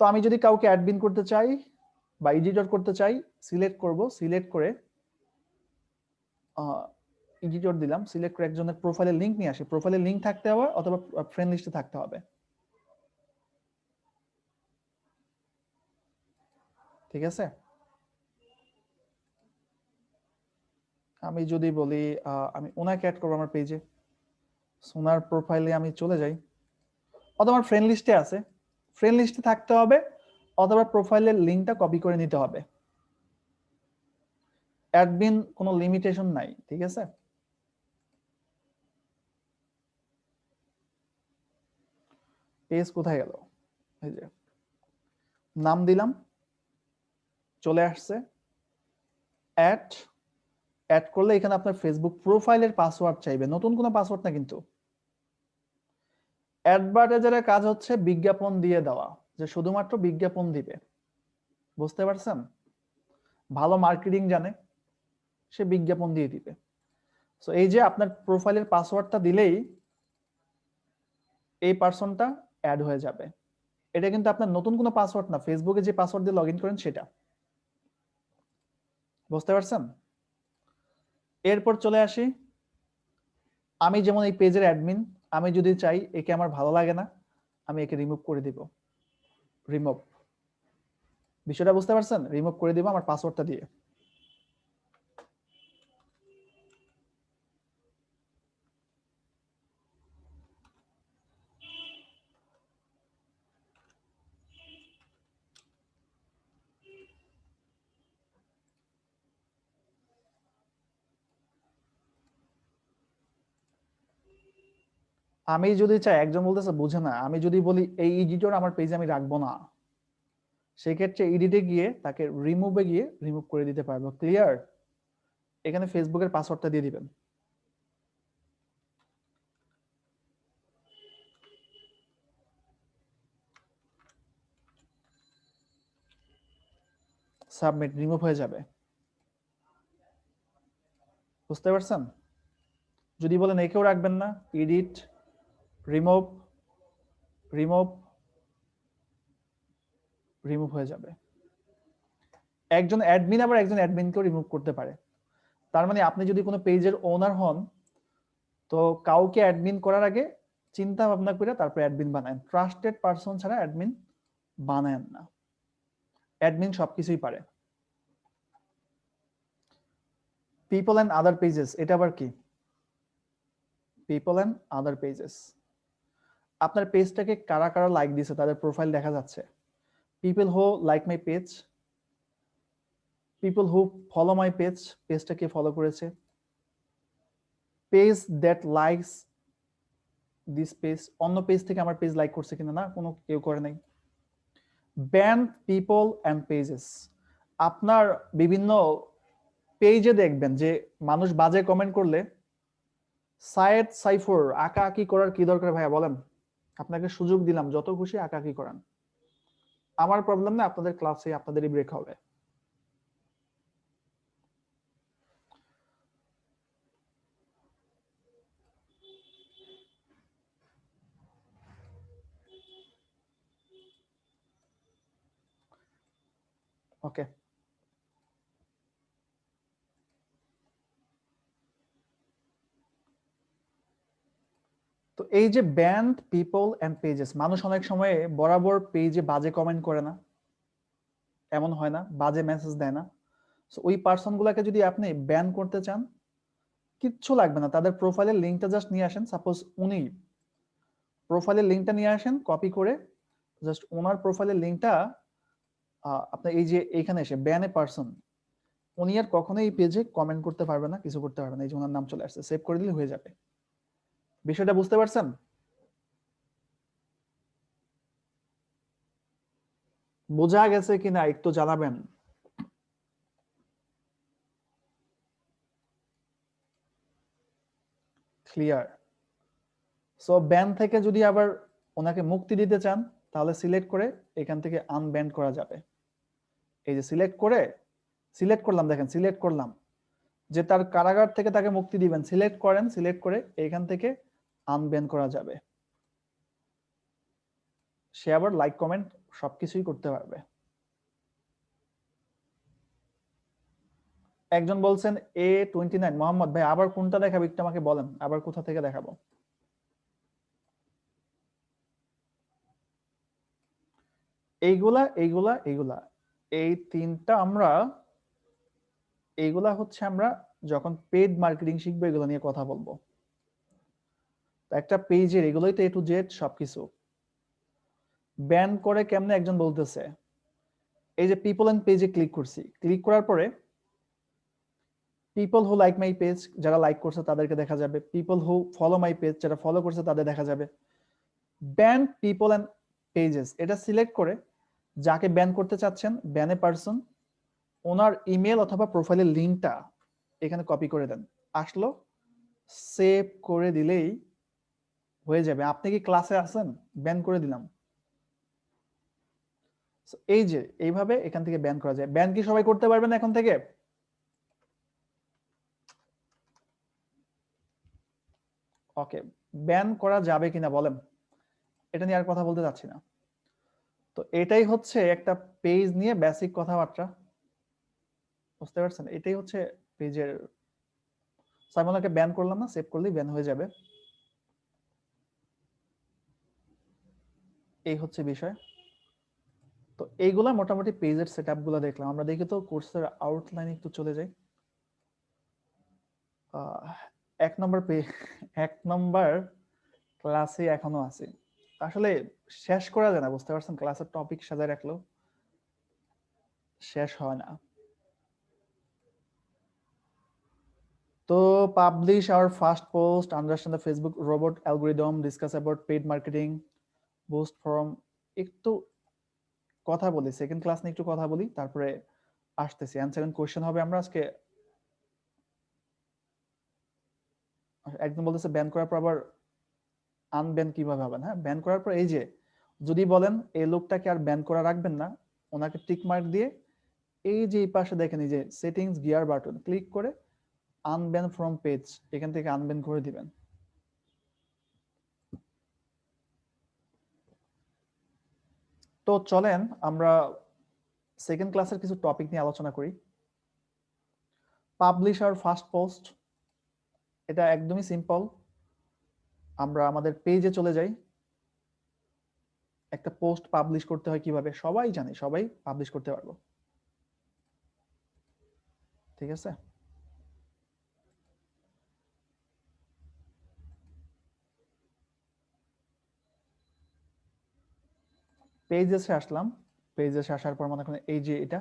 তো আমি যদি কাউকে অ্যাডমিন করতে চাই বা এডিটর করতে চাই, সিলেক্ট করব, সিলেক্ট করে এডিটর দিলাম, সিলেক্ট করে একজনের প্রোফাইলের লিংক নিয়ে আসি। প্রোফাইলের লিংক থাকতে হবে অথবা ফ্রেন্ড লিস্টে থাকতে হবে, ঠিক আছে। আমি যদি বলি আমি ওনাকে অ্যাড করবো আমার পেজে, ওনার প্রোফাইলে আমি চলে যাই, অথবা আমার ফ্রেন্ড লিস্টে আছে, ফ্রেন্ড লিস্টে থাকতে হবে অথবা প্রোফাইলের লিংকটা কপি করে নিতে হবে। অ্যাডমিন কোনো লিমিটেশন নাই, ঠিক আছে। পেজ কোথায় গেল, এই যে নাম দিলাম, চলে আসছে অ্যাড। অ্যাড করলে এখানে আপনার ফেসবুক প্রোফাইলের পাসওয়ার্ড চাইবে, নতুন কোনো পাসওয়ার্ড না কিন্তু। অ্যাডভার্টাইজারের কাজ হচ্ছে বিজ্ঞাপন দিয়ে দেওয়া, যে শুধুমাত্র বিজ্ঞাপন দিবে, বুঝতে পারছেন। ভালো মার্কেটিং জানে, সে বিজ্ঞাপন দিয়ে দিবে। সো এই যে আপনার প্রোফাইলের পাসওয়ার্ডটা দিলেই এই পারসনটা অ্যাড হয়ে যাবে। এটা কিন্তু আপনার নতুন কোনো পাসওয়ার্ড না, ফেসবুকে যে পাসওয়ার্ড দিয়ে লগ ইন করেন সেটা, বুঝতে পারছেন। এরপর চলে আসি, আমি যেমন এই পেজের অ্যাডমিন, আমি যদি চাই একে আমার ভালো লাগে না, আমি একে রিমুভ করে দিব, রিমুভ, বিষয়টা বুঝতে পারছেন, রিমুভ করে দিব আমার পাসওয়ার্ডটা দিয়ে। আমি যদি চাই, একজন বলতেছে বুঝে না, আমি যদি বলি এই এডিটর আমার পেজে আমি রাখবো না, সেক্ষেত্রে এডিটে গিয়ে তাকে রিমুভে গিয়ে রিমুভ করে দিতে পারবো। ক্লিয়ার। এখানে ফেসবুকের পাসওয়ার্ডটা দিয়ে দিবেন, সাবমিট, রিমুভ হয়ে যাবে, বুঝতে পারছেন। যদি বলেন একেও রাখবেন না, এডিট, রিমুভ, রিমুভ, রিমুভ হয়ে যাবে। একজন অ্যাডমিন আবার একজন অ্যাডমিনকেও রিমুভ করতে পারে। তার মানে আপনি যদি কোনো পেজের ওনার হন, তো কাউকে অ্যাডমিন করার আগে চিন্তা ভাবনা করে তারপর অ্যাডমিন বানান। ট্রাস্টেড পারসন ছাড়া অ্যাডমিন বানান না, অ্যাডমিন সবকিছুই পারে। পিপল এন্ড আদার পেজেস, এটা আবার কি? পিপল এন্ড আদার পেজেস, আপনার পেজটাকে কারা কারা লাইক দিয়েছে তাদের প্রোফাইল দেখা যাচ্ছে। People who like my page, people who follow my page, পেজটাকে ফলো করেছে। Page that likes this page, অন্য পেজ থেকে আমার পেজ লাইক করছে কিনা, না, কোনো কেউ করে নাই। ব্যান পিপল এন্ড পেজেস, আপনার বিভিন্ন পেজে দেখবেন যে মানুষ বাজে কমেন্ট করলে সায়েদ সাইফুর আঁকাআঁকি করার কি দরকার ভাইয়া বলেন, আপনাকে সুযোগ দিলাম যত খুশি আঁকাআঁকি করান, আমার প্রবলেম না, আপনাদের ক্লাসে আপনাদেরই ব্রেক হবে। ওকে, তো এই যে ব্যান্ড পিপল এন্ড পেজেস, মানুষ অনেক সময় বরাবর পেজে বাজে কমেন্ট করে না, এমন হয় না, বাজে মেসেজ দেয় না। সো ওই পার্সন গুলাকে যদি আপনি ব্যান করতে চান, কিচ্ছু লাগবে না, তাদের প্রোফাইলের লিঙ্কটা জাস্ট নিয়ে আসেন। সাপোজ উনি প্রোফাইলের লিঙ্কটা নিয়ে আসেন কপি করে, জাস্ট ওনার প্রোফাইলের লিঙ্কটা আপনি এই যে এইখানে এসে ব্যান এ পার্সন, উনি আর কখনোই এই পেজে কমেন্ট করতে পারবে না, কিছু করতে পারবে না, এই যে ওনার নাম চলে আসছে, সেভ করে দিলে হয়ে যাবে। বিষয়টা বুঝতে পারছেন? বোঝা গেছে কিনা একটু জানাবেন। ক্লিয়ার। সো ব্যান থেকে যদি আবার ওনাকে মুক্তি দিতে চান, তাহলে সিলেক্ট করে এখান থেকে আনব্যান করা যাবে। এই যে সিলেক্ট করে, সিলেক্ট করলাম, দেখেন সিলেক্ট করলাম যে তার কারাগার থেকে তাকে মুক্তি দিবেন, সিলেক্ট করেন, সিলেক্ট করে এখান থেকে আনব্যান করা যাবে। সে আবার লাইক কমেন্ট সবকিছুই করতে পারবে। একজন বলছেন A29 মোহাম্মদ ভাই আবার কোনটা দেখাবো একটু আমাকে বলেন, আবার কোথা থেকে দেখাবো? এইগুলা এইগুলা এইগুলা এই তিনটা আমরা এইগুলা হচ্ছে আমরা যখন পেড মার্কেটিং শিখবো এগুলো নিয়ে কথা বলবো। একটা পেজের এগুলোই তো A to Z সবকিছু। ব্যান করে কেমনে একজন বলতেছে, এই যে পিপল এন্ড পেজে ক্লিক করছি, ক্লিক করার পরে people who like my page, যারা লাইক করছে তাদেরকে দেখা যাবে, people who follow my page, যারা ফলো করছে তাদের দেখা যাবে। ব্যান পিপল এন্ড পেজেস, এটা সিলেক্ট করে যাকে ব্যান করতে চাচ্ছেন ব্যানে পারসন ওনার ইমেল অথবা প্রোফাইলের লিংকটা এখানে কপি করে দেন, আসলো সেভ করে দিলেই হয়ে যাবে। আপনি কি ক্লাসে আছেন? ব্যান করে দিলাম। এই যে এইভাবে এখান থেকে ব্যান করা যায়। ব্যান কি সবাই করতে পারবেন এখন থেকে? ওকে, ব্যান করা যাবে কিনা বলেন, এটা নিয়ে আর কথা বলতে চাচ্ছি না। তো এটাই হচ্ছে একটা পেজ নিয়ে বেসিক কথাবার্তা, বুঝতে পারছেন? এটাই হচ্ছে পেজের। সাইমনকে ব্যান করলাম না, সেভ করলেই ব্যান হয়ে যাবে। এই হচ্ছে বিষয়। তো এইগুলা মোটামুটি পেজের সেটআপ গুলো দেখলাম। আমরা দেখি তো কোর্সের আউটলাইন একটু চলে যাই। এক নম্বর ক্লাসে এখনো আছে, আসলে শেষ করা যায় না, বুঝতে পারছেন? ক্লাসের টপিক সাজায় রাখলেও শেষ হয় না। তো publish our first post, understand the Facebook robot algorithm, discuss about paid marketing, boost from. একটু কথা বলি, সেকেন্ড ক্লাস নিয়ে একটু কথা বলি, তারপরে আসতেছি। অ্যান্সার এন্ড কোশ্চেন হবে আমরা আজকে। একদম বলতেছে ব্যান করার পর আবার আনব্যান কিভাবে হবেন। হ্যাঁ, ব্যান করার পর এই যে যদি বলেন এই লোকটাকে আর ব্যান করা রাখবেন না, ওনাকে টিক মার্ক দিয়ে এই যে এই পাশে দেখেন এই যে সেটিংস গিয়ার বাটন ক্লিক করে আনব্যান ফ্রম পেজ, এখান থেকে আনব্যান করে দিবেন। তো চলেন আমরা সেকেন্ড ক্লাসের কিছু টপিক নিয়ে আলোচনা করি। পাবলিশ আওয়ার ফার্স্ট পোস্ট, এটা একদমই সিম্পল। আমরা আমাদের পেজে চলে যাই। একটা পোস্ট পাবলিশ করতে হয় কিভাবে সবাই জানে, সবাই পাবলিশ করতে পারবো, ঠিক আছে? পেজে আসলাম, পেজে আসার পর মনে করেন এই যে এটা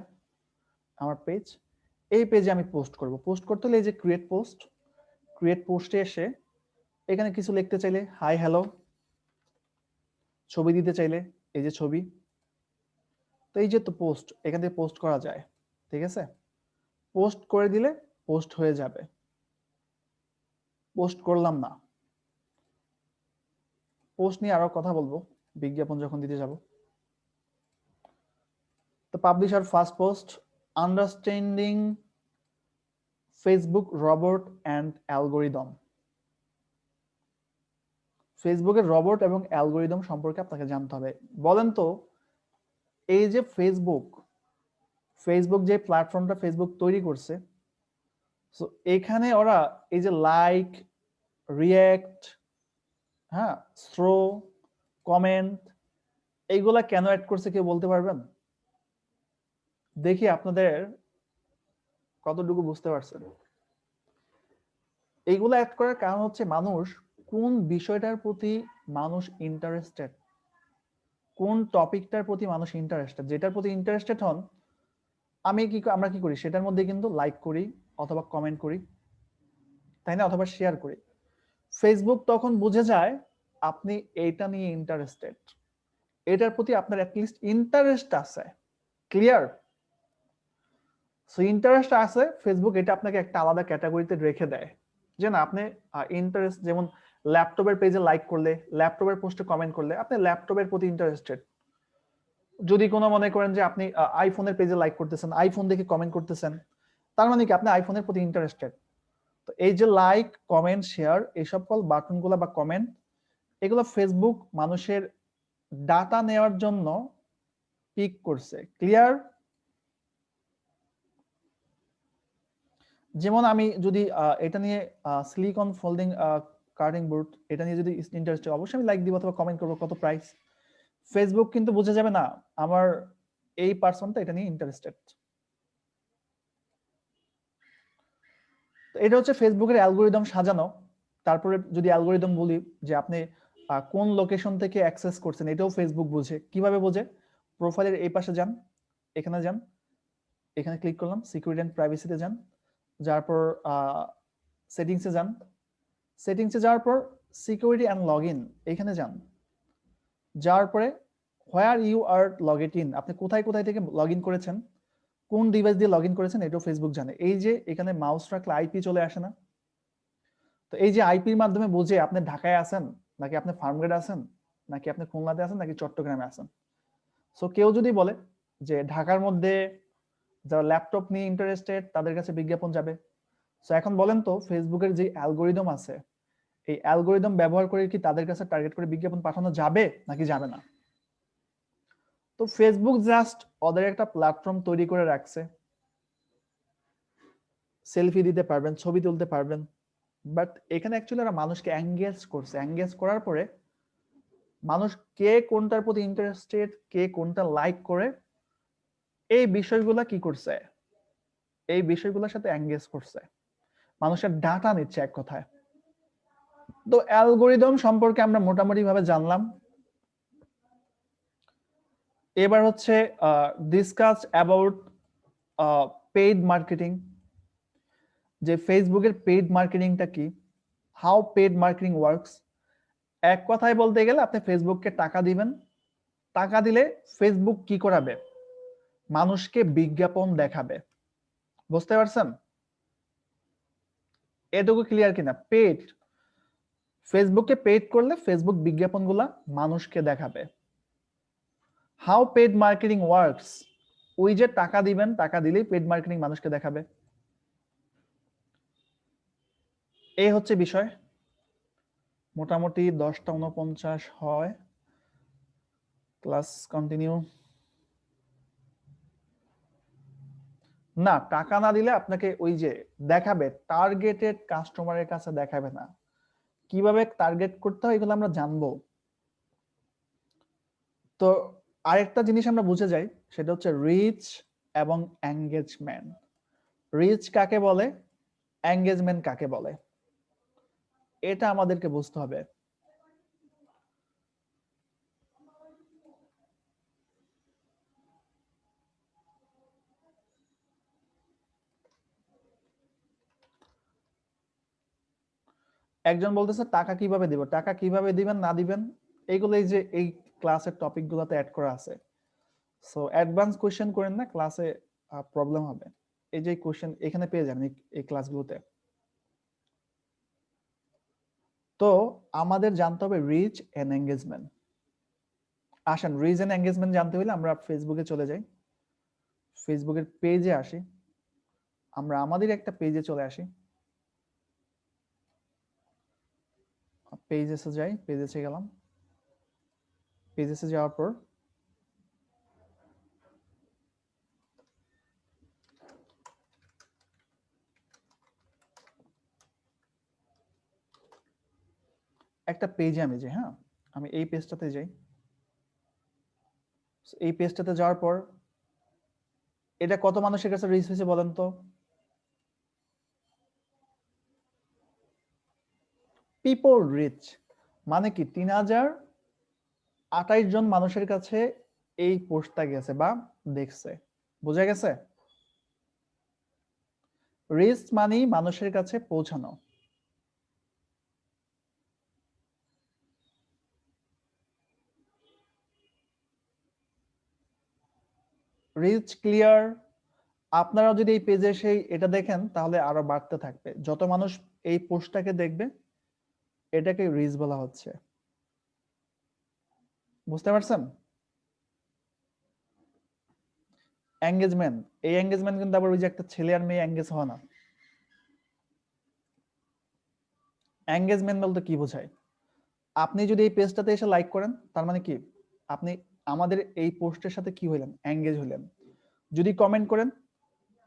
আমার পেজ, এই পেজে আমি পোস্ট করব। পোস্ট করতে হলে এই যে ক্রিয়েট পোস্ট, ক্রিয়েট পোস্টে এসে এখানে কিছু লিখতে চাইলে হাই হ্যালো, ছবি দিতে চাইলে এই যে ছবি। তো এই যে তো পোস্ট, এখান থেকে পোস্ট করা যায়, ঠিক আছে? পোস্ট করে দিলে পোস্ট হয়ে যাবে। পোস্ট করলাম না, পোস্ট নিয়ে আরো কথা বলবো বিজ্ঞাপন যখন দিতে যাব। তো publish our first post, understanding Facebook robot and algorithm. ফেসবুকের রোবট এবং অ্যালগোরিদম সম্পর্কে আপনাকে জানতে হবে। বলেন তো এই যে ফেসবুক যে প্ল্যাটফর্মটা ফেসবুক তৈরি করছে, সো এখানে ওরা এই যে লাইক, রিয়্যাক্ট, হ্যাঁ, থ্রো, কমেন্ট, এইগুলা কেন অ্যাড করছে কেউ বলতে পারবেন? দেখি আপনাদের কতটুকু বুঝতে পারছেন। এইগুলা অ্যাড করার কারণ হচ্ছে মানুষ কোন বিষয়টার প্রতি মানুষ ইন্টারেস্টেড, কোন টপিকটার প্রতি মানুষ ইন্টারেস্টেড, যেটার প্রতি ইন্টারেস্টেড হন আমরা কি করি সেটার মধ্যে কিন্তু লাইক করি অথবা কমেন্ট করি, তাই না? অথবা শেয়ার করি। ফেসবুক তখন বুঝে যায় আপনি এইটা নিয়ে ইন্টারেস্টেড, এটার প্রতি আপনার অ্যাটলিস্ট ইন্টারেস্ট আছে। ক্লিয়ার? সো ইন্টারেস্ট আছে, ফেসবুক এটা আপনাকে একটা আলাদা ক্যাটাগরিতে রেখে দেয় যে না আপনি ইন্টারেস্ট, যেমন ল্যাপটপের পেজে লাইক করলে, ল্যাপটপের পোস্টে কমেন্ট করলে আপনি ল্যাপটপের প্রতি ইন্টারেস্টেড। যদি কোনো মনে করেন যে আপনি আইফোনের পেজে লাইক করতেছেন, আইফোন দেখে কমেন্ট করতেছেন, তার মানে কি আপনি আইফোনের প্রতি ইন্টারেস্টেড। তো এই যে লাইক, কমেন্ট, শেয়ার, এই সকল বাটনগুলো বা কমেন্ট, এগুলো ফেসবুক মানুষের ডাটা নেওয়ার জন্য পিক করছে। ক্লিয়ার? যেমন আমি যদি এটা নিয়ে সিলিকন ফোল্ডিং কাটিং বোর্ড, এটা নিয়ে যদি ইন্টারেস্টেড, অবশ্যই আমি লাইক দিব অথবা কমেন্ট করবো কত প্রাইস। ফেসবুক কিন্তু বুঝে যাবে না আমার এই পার্সনটা এটা নিয়ে ইন্টারেস্টেড। এটা হচ্ছে ফেসবুকের অ্যালগোরিদম সাজানো। তারপরে যদি অ্যালগোরিদম বলি যে আপনি কোন লোকেশন থেকে অ্যাক্সেস করছেন, এটাও ফেসবুক বুঝে। কিভাবে বোঝে? প্রোফাইলের এই পাশে যান, এখানে যান, এখানে ক্লিক করলাম, সিকিউরিটি অ্যান্ড প্রাইভেসিতে যান, যাওয়ার পর সেটিংসে যান, সেটিংসে যাওয়ার পর সিকিউরিটি অ্যান্ড লগ ইন এখানে যান, যাওয়ার পরে where you are logged in, আপনি কোথায় কোথায় থেকে লগ ইন করেছেন, কোন ডিভাইস দিয়ে লগ ইন করেছেন, এটাও ফেসবুক জানে। এই যে এখানে মাউস রাখলে আইপি চলে আসে না? তো এই যে আইপির মাধ্যমে বোঝে আপনি ঢাকায় আছেন নাকি আপনি ফার্মগেট আছেন নাকি আপনি খুলনাতে আছেন নাকি চট্টগ্রামে আছেন। সো কেউ যদি বলে যে ঢাকার মধ্যে যারা ল্যাপটপ নিয়ে ইন্টারেস্টেড তাদের কাছে বিজ্ঞাপন যাবে। সো এখন বলেন তো ফেসবুকের যে অ্যালগোরিদম আছে, এই অ্যালগোরিদম ব্যবহার করে কি তাদের কাছে টার্গেট করে বিজ্ঞাপন পাঠানো যাবে নাকি যাবে না? তো ফেসবুক জাস্ট ওদের একটা প্ল্যাটফর্ম তৈরি করে রাখছে, সেলফি দিতে পারবেন, ছবি তুলতে পারবেন, বাট এখানে অ্যাকচুয়ালি ওরা মানুষকে এঙ্গেজ করছে। এঙ্গেজ করার পরে মানুষ কে কোনটার প্রতি ইন্টারেস্টেড, কে কোনটা লাইক করে, এই বিষয়গুলা কি করছে, এই বিষয়গুলোর সাথে এঙ্গেজ করছে, মানুষের ডাটা নিচ্ছে এক কথায়। তো অ্যালগোরিদম সম্পর্কে আমরা মোটামুটি ভাবে জানলাম। এবার হচ্ছে ডিসকাস অ্যাবাউট পেইড মার্কেটিং, যে ফেসবুকের পেইড মার্কেটিংটা কি, হাউ পেইড মার্কেটিং ওয়ার্কস। এক কথায় বলতে গেলে আপনি ফেসবুককে টাকা দিবেন, টাকা দিলে ফেসবুক কি করাবে, মানুষকে বিজ্ঞাপন দেখাবে। বুঝতে পারছেন? এটুকু ক্লিয়ার কিনা? পেইড, ফেসবুকে পেইড করলে ফেসবুক বিজ্ঞাপনগুলা মানুষকে দেখাবে। হাউ পেইড মার্কেটিং ওয়ার্কস, ওই যে টাকা দিবেন, টাকা দিলেই পেইড মার্কেটিং মানুষকে দেখাবে। এই হচ্ছে বিষয়। মোটামুটি 10টা 49 হয়, ক্লাস কন্টিনিউ। না, টাকা না দিলে আপনাকে ওই যে দেখাবে, টার্গেটেড কাস্টমারের কাছে দেখাবে না। কিভাবে টার্গেট করতে হয় এগুলো আমরা জানবো। তো আরেকটা জিনিস আমরা বুঝে যাই, সেটা হচ্ছে রিচ এবং এঙ্গেজমেন্ট। রিচ কাকে বলে, এঙ্গেজমেন্ট কাকে বলে, এটা আমাদেরকে বুঝতে হবে। একজন বলতেছে টাকা কিভাবে দিব, টাকা কিভাবে দিবেন না দিবেন এইগুলো এই যে এই ক্লাসের টপিক গুলাতে অ্যাড করা আছে। সো অ্যাডভান্স কোশ্চেন করেন না, ক্লাসে প্রবলেম হবে। এই যে কোশ্চেন এখানে পেয়ে যাবেন এই ক্লাসগুলোতে। তো আমাদের জানতে হবে রিচ এন্ড এঙ্গেজমেন্ট। আসেন, রিচ এন্ড এঙ্গেজমেন্ট জানতে হলে আমরা ফেসবুকে চলে যাই, ফেসবুকের পেজে আসি, আমরা আমাদের একটা পেজে চলে আসি, পেজেসে যাই, পেজেসে গেলাম, পেজেসে যাওয়ার পর একটা পেজে আমি যাই। হ্যাঁ, আমি এই পেজটাতে যাই। এই পেজটাতে যাওয়ার পর এটা কত মানুষের কাছে রিচ হয়েছে বলেন তো? পিপল রিচ মানে কি 3028 জন মানুষের কাছে এই পোস্টটা গেছে বা দেখছে। বোঝা গেছে? রিচ মানে মানুষের কাছে পৌঁছানো। Reach clear? আপনারা যদি এই পেজে সেই এটা দেখেন তাহলে আরো বাড়তে থাকবে। যত মানুষ এই পোস্টটাকে দেখবে এটাকে রিচ বলা হচ্ছে। বুঝতে পারছেন? এঙ্গেজমেন্ট, এই এঙ্গেজমেন্ট কিন্তু আবার ওই যে একটা ছেলে আর মেয়ে এঙ্গেজ হয় না। এঙ্গেজমেন্ট বলতে কি বোঝায়? আপনি যদি এই পেজটাতে এসে লাইক করেন তার মানে কি আপনি আমাদের এই পোস্টের সাথে কি হইলেন, এঙ্গেজ হইলেন। যদি কমেন্ট করেন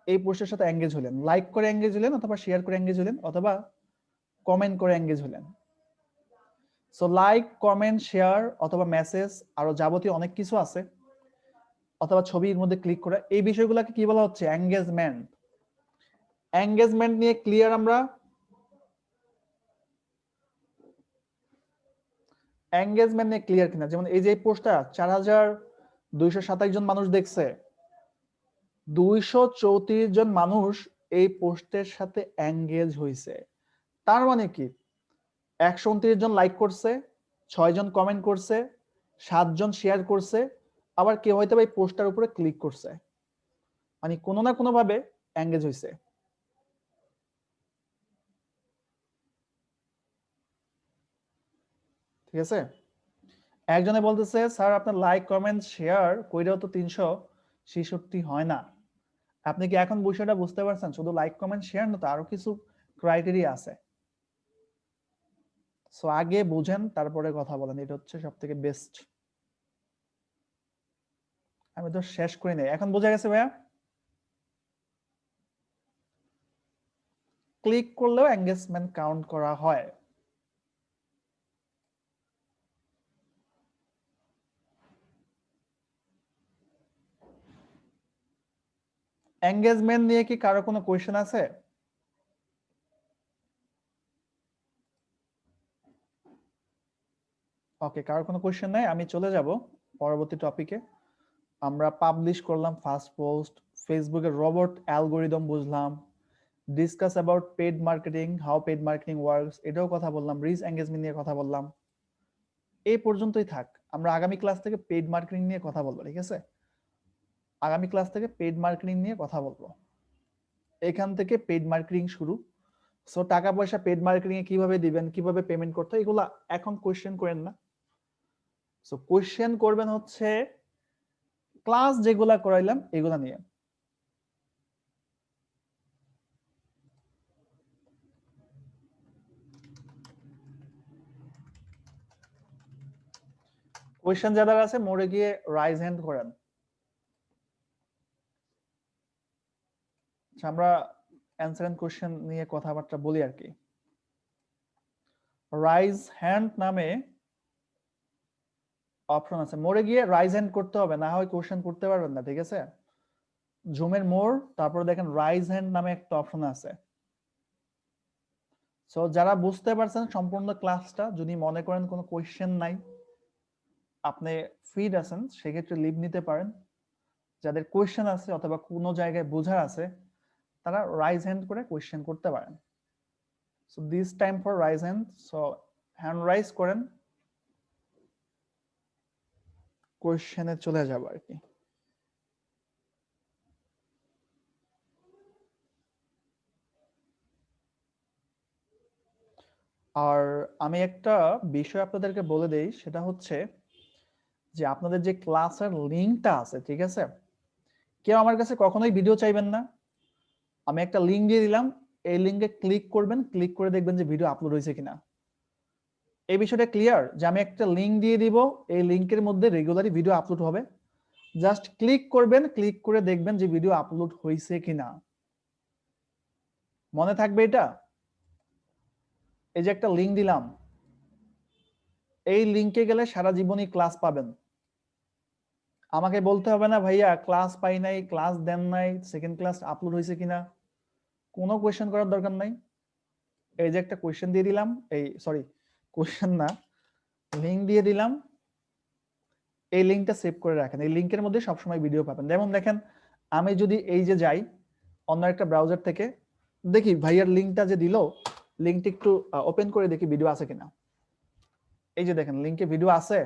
এই পোস্টের সাথে এঙ্গেজ হলেন, লাইক করে এঙ্গেজ হলেন, অথবা শেয়ার করে এঙ্গেজ হলেন, অথবা কমেন্ট করে এঙ্গেজ হলেন। সো লাইক, কমেন্ট, শেয়ার অথবা মেসেজ আরো যাবতীয় অনেক কিছু আছে, অথবা ছবির মধ্যে ক্লিক করা, এই বিষয়গুলোকে কি বলা হচ্ছে? এঙ্গেজমেন্ট। এঙ্গেজমেন্ট নিয়ে ক্লিয়ার আমরা? এঙ্গেজমেন্ট নিয়ে ক্লিয়ার কিনা? যেমন এই যে এই পোস্টটা 4227 জন মানুষ দেখছে, 234 জন মানুষ এই পোস্টের সাথে এঙ্গেজ হয়েছে। তার মানে কি 129 জন লাইক করছে, 6 জন কমেন্ট করছে, 7 জন শেয়ার করছে, আবার কেউ হয়তো এই পোস্টার উপরে ক্লিক করছে, মানে কোনো না কোনো ভাবে এঙ্গেজ হয়েছে। ঠিক আছে? একজনে বলতেছে স্যার আপনার লাইক কমেন্ট শেয়ার কইরাও তো 366 হয় না। আপনি কি এখন বিষয়টা বুঝতে পারছেন? শুধু লাইক কমেন্ট শেয়ার না, তো আরো কিছু ক্রাইটেরিয়া আছে। সো আগে বুঝেন তারপরে কথা বলেন, এটা হচ্ছে সবথেকে বেস্ট। আমি তো শেষ করি নাই, এখন বোঝা গেছে ভাইয়া? ক্লিক করলেও এঙ্গেজমেন্ট কাউন্ট করা হয়। এঙ্গেজমেন্ট নিয়ে কি কারো কোনো কোয়েশ্চেন আছে? ওকে, কারো কোনো কোয়েশ্চেন নাই, আমি চলে যাব পরবর্তী টপিকে। আমরা পাবলিশ করলাম ফার্স্ট পোস্ট, ফেসবুকের রোবট অ্যালগোরিদম বুঝলাম, discuss about paid marketing, how paid marketing works, এটাও কথা বললাম, রিচ এঙ্গেজমেন্ট নিয়ে কথা বললাম। এই পর্যন্তই থাক, আমরা আগামী ক্লাস থেকে পেড মার্কেটিং নিয়ে কথা বলবো। ঠিক আছে? আগামী ক্লাস থেকে পেড মার্কেটিং নিয়ে কথা বলবো। এখান থেকে পেড মার্কেটিং শুরু। সো টাকা পয়সা পেড মার্কেটিং এ কিভাবে দিবেন, কিভাবে পেমেন্ট করতে হয়, এগুলা এখন কোয়েশ্চেন করেন না। সো কোয়েশ্চেন করবেন হচ্ছে ক্লাস যেগুলা করাইলাম এগুলা নিয়ে। কোয়েশ্চেন যাদের আছে মোড়ে গিয়ে রাইজ হ্যান্ড করেন। আচ্ছা, আমরা অ্যান্সার এন্ড কোয়েশ্চেন নিয়ে কথাবার্তা বলি আর কি। রাইজ হ্যান্ড নামে অপশন আছে, মোড়ে গিয়ে রাইজ হ্যান্ড করতে হবে, না হয় কোয়েশ্চেন করতে পারবেন না। ঠিক আছে? জুমের মোড়, তারপর দেখেন রাইজ হ্যান্ড নামে একটা অপশন আছে। সো যারা বুঝতে পারছেন সম্পূর্ণ ক্লাসটা, যদি মনে করেন কোনো কোয়েশ্চেন নাই, আপনি ফ্রিড আছেন, সেক্ষেত্রে লিভ নিতে পারেন। যাদের কোয়েশ্চেন আছে অথবা কোনো জায়গায় বোঝার আছে, তারা রাইজ হ্যান্ড করে কোয়েশ্চেন করতে পারেন। So this time for rise hand, so hand rise করেন, কোয়েশ্চেনে চলে যাব আর কি। আর আমি একটা বিষয় আপনাদেরকে বলে দেই, সেটা হচ্ছে যে আপনাদের যে ক্লাসের লিঙ্কটা আছে, ঠিক আছে, কেউ আমার কাছে কখনোই ভিডিও চাইবেন না। আমি একটা লিঙ্ক দিয়ে দিলাম, এই লিঙ্কে ক্লিক করবেন, ক্লিক করে দেখবেন যে ভিডিও আপলোড হয়েছে কিনা। এই বিষয়টা ক্লিয়ার যে আমি একটা লিঙ্ক দিয়ে দিব, এই লিঙ্কের মধ্যে রেগুলারই ভিডিও আপলোড হবে, জাস্ট ক্লিক করবেন, ক্লিক করে দেখবেন যে ভিডিও আপলোড হয়েছে কিনা। মনে থাকবে এটা? এই যে একটা লিঙ্ক দিলাম, এই লিঙ্কে গেলে সারা জীবনই ক্লাস পাবেন। আমাকে বলতে হবে না ভাইয়া ক্লাস পাই নাই, ক্লাস দেন নাই, সেকেন্ড ক্লাস আপলোড হয়েছে কিনা, কোনো কোয়েশ্চেন করার দরকার নাই। এই যে একটা কোয়েশ্চেন দিয়ে দিলাম, এই সরি কোয়েশ্চেন না, লিঙ্ক দিয়ে দিলাম, এই লিঙ্কটা সেভ করে রাখেন, এই লিঙ্কের মধ্যে সবসময় ভিডিও পাবেন। যেমন দেখেন, আমি যদি এই যে যাই অন্য একটা ব্রাউজার থেকে, দেখি ভাইয়ার লিঙ্কটা যে দিল, লিঙ্কটা একটু ওপেন করে দেখি ভিডিও আছে কিনা। এই যে দেখেন লিঙ্কে ভিডিও আছে।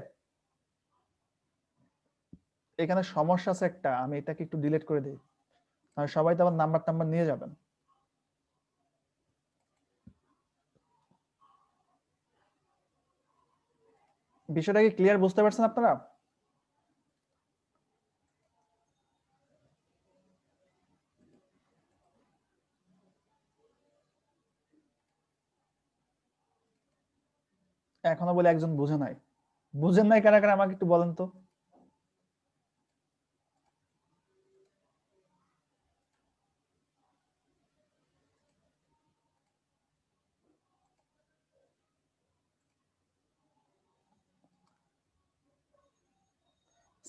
এখানে সমস্যা আছে একটা, আমি এটাকে একটু ডিলিট করে দিই, আর সবাই তো আবার নাম্বার টাম্বার নিয়ে যাবেন। বিষয়টা কি ক্লিয়ার বুঝতে পারছেন আপনারা? এখনো বলে একজন বুঝে নাই। বুঝেন নাই কারা কারা আমাকে একটু বলেন তো।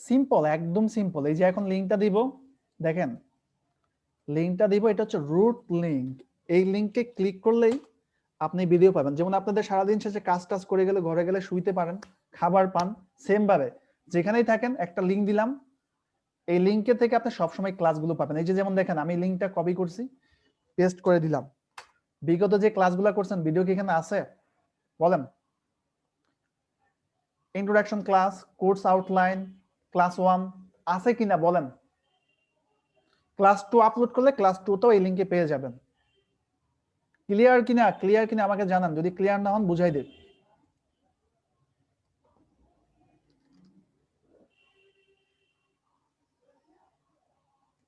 সিম্পল, একদম সিম্পল। এই যে এখন লিংকটা দিব, দেখেন লিংকটা দিব, এটা হচ্ছে রুট লিংক। এই লিংকে ক্লিক করলেই আপনি ভিডিও পাবেন। যেমন আপনাদের সারাদিন শেষে কাজ টাজ করে গেলে ঘরে গেলে শুইতে পারেন, খাবার পান, সেম ভাবে যেখানেই থাকেন একটা লিংক দিলাম, এই লিংকে থেকে আপনি সবসময় ক্লাসগুলো পাবেন। এই যে যেমন দেখেন আমি লিংকটা কপি করছি, পেস্ট করে দিলাম। বিগত যে ক্লাসগুলো করছেন ভিডিও কি এখানে আছে বলেন? Introduction class, course outline, class 1 আছে কিনা বলেন? ক্লাস 2 আপলোড করলে ক্লাস 2 তো এই লিংকে পেয়ে যাবেন। ক্লিয়ার কিনা? ক্লিয়ার কিনা আমাকে জানান, যদি ক্লিয়ার না হন বুঝাই দেব।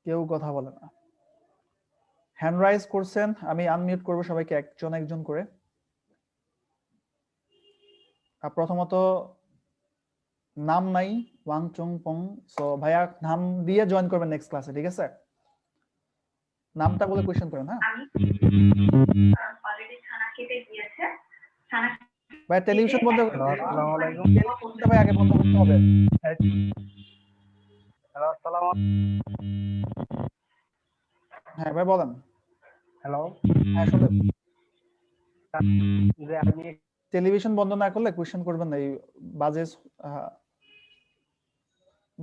কেউ কথা বলে না। হ্যান্ড রাইজ করছেন, আমি আনমিউট করব সবাইকে একজন একজন করে। প্রথমত নাম নাই, ওয়াং চুং পং, সো ভাইয়া নাম দিয়ে জয়েন করবেন নেক্সট ক্লাসে, ঠিক আছে? নামটা বলে কোশ্চেন করেন। হ্যাঁ ভাই, টেলিভিশন বন্ধ করতে হবে। আসসালামু আলাইকুম। টেলিভিশনটা ভাই আগে বন্ধ করতে হবে। হ্যালো, আসসালামু হ্যাঁ ভাই বলেন। হ্যালো। হ্যাঁ শুনুন, যে আমি টেলিভিশন বন্ধ না করলে কোশ্চেন করবেন না, এই বাজে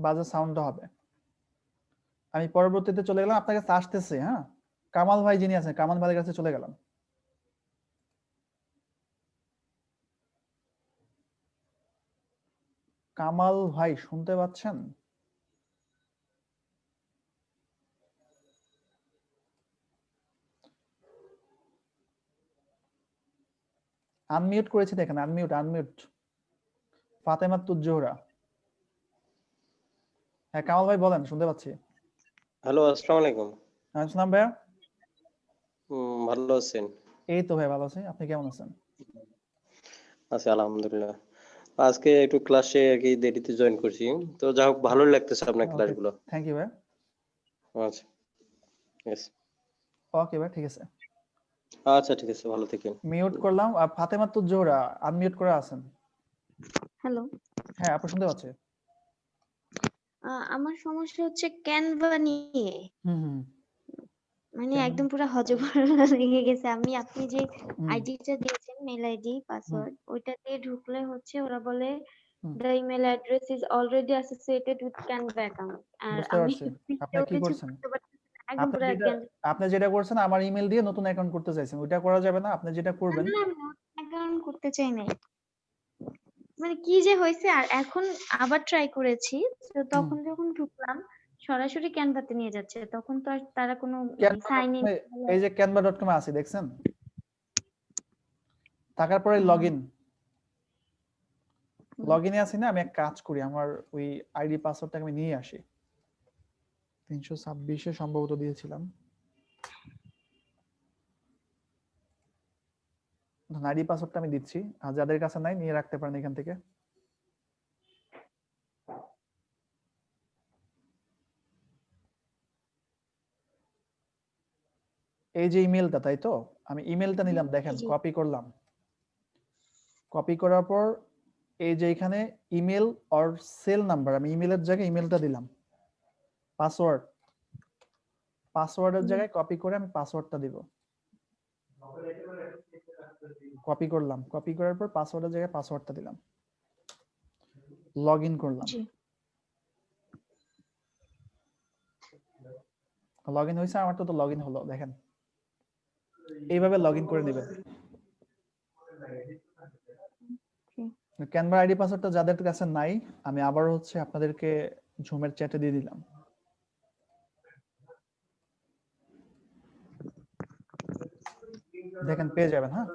বাজে সাউন্ডটা হবে। আমি পরবর্তীতে চলে গেলাম, আপনার কাছে আসতেছে। হ্যাঁ, কামাল ভাই যিনি আছেন, কামাল ভাইয়ের কাছে চলে গেলাম। কামাল ভাই শুনতে পাচ্ছেন? আনমিউট করেছি, দেখেন আনমিউট আনমিউট। ফাতেমা তুজ-জোহরা। হ্যাঁ কামাল ভাই বলেন, শুনতে পাচ্ছি। হ্যালো, আসসালামু আলাইকুম। আসসালাম ভাইয়া। ভালো আছেন? এই তো ভাই ভালো আছি, আপনি কেমন আছেন? আছি আলহামদুলিল্লাহ। আজকে একটু ক্লাসে আর কি দেরিতে জয়েন করছি, তো যা হোক ভালো লাগতেছে আপনার ওকে, ক্লাসগুলো। থ্যাংক ইউ ভাই। আচ্ছা, yes. ওকে ভাই, ঠিক আছে। আচ্ছা ঠিক আছে, ভালো থাকেন। মিউট করলাম। আর ফাতেমা তুজ-জোহরা আনমিউট করে আছেন। হ্যালো। হ্যাঁ আপু শুনতে পাচ্ছি। আমার সমস্যা হচ্ছে ক্যানভা নিয়ে। হুম। মানে কেন? একদম পুরো হযবরল লেগে গেছে। আপনি যে আইডিটা দিয়েছেন, মেল আইডি, পাসওয়ার্ড, ওইটা দিয়ে ঢুকলে হচ্ছে ওরা বলে the email address is already associated with Canva account. আর বুঝতে আমি পারছি। আপনি ভিডিও কি কিছু করছেন? করতে পারতেছি না, একদম পুরো আপনি যেটা করছেন আমার ইমেল দিয়ে নতুন অ্যাকাউন্ট করতে চাইছেন, ওইটা করা যাবে না। আপনি যেটা করবেন, না আমি অ্যাকাউন্ট করতে চাই নাই। মানে কি যে হয়েছে, আর এখন আবার ট্রাই করেছি, তো তখন যখন ঢুকলাম সরাসরি ক্যানভাতে নিয়ে যাচ্ছে, তখন তো আর তারা কোনো সাইন ইন। এই যে canva.com এ আছে দেখছেন, থাকার পরে লগইন লগইনে আছি না। আমি এক কাজ করি, আমার ওই আইডি পাসওয়ার্ডটা আমি নিয়ে আসি। 326 এ সম্ভবত দিয়েছিলাম। আইডি পাসওয়ার্ডটা আমি দিচ্ছি, আর যাদের কাছে নাই নিয়ে রাখতে পারেন এখান থেকে। এই যে ইমেলটা, তাই তো? আমি ইমেলটা নিলাম, দেখেন কপি করলাম। কপি করার পর এই যে এখানে ইমেল অর সেল নাম্বার, আমি ইমেলের জায়গায় ইমেলটা দিলাম। পাসওয়ার্ডের জায়গায় কপি করে আমি পাসওয়ার্ডটা দিব। কপি করলাম, কপি করার পর পাসওয়ার্ডের জায়গায় পাসওয়ার্ডটা দিলাম, লগইন করলাম। লগইন হয়েছে আমার, তো লগইন হলো, দেখেন এইভাবে লগইন করে নেবেন। ক্যানভা আইডি পাসওয়ার্ডটা যাদের কাছে নাই, আমি আবার হচ্ছে আপনাদেরকে ঝুমের চ্যাটে দিয়ে দিলাম। দেখেন পেয়ে যাবেন। হ্যাঁ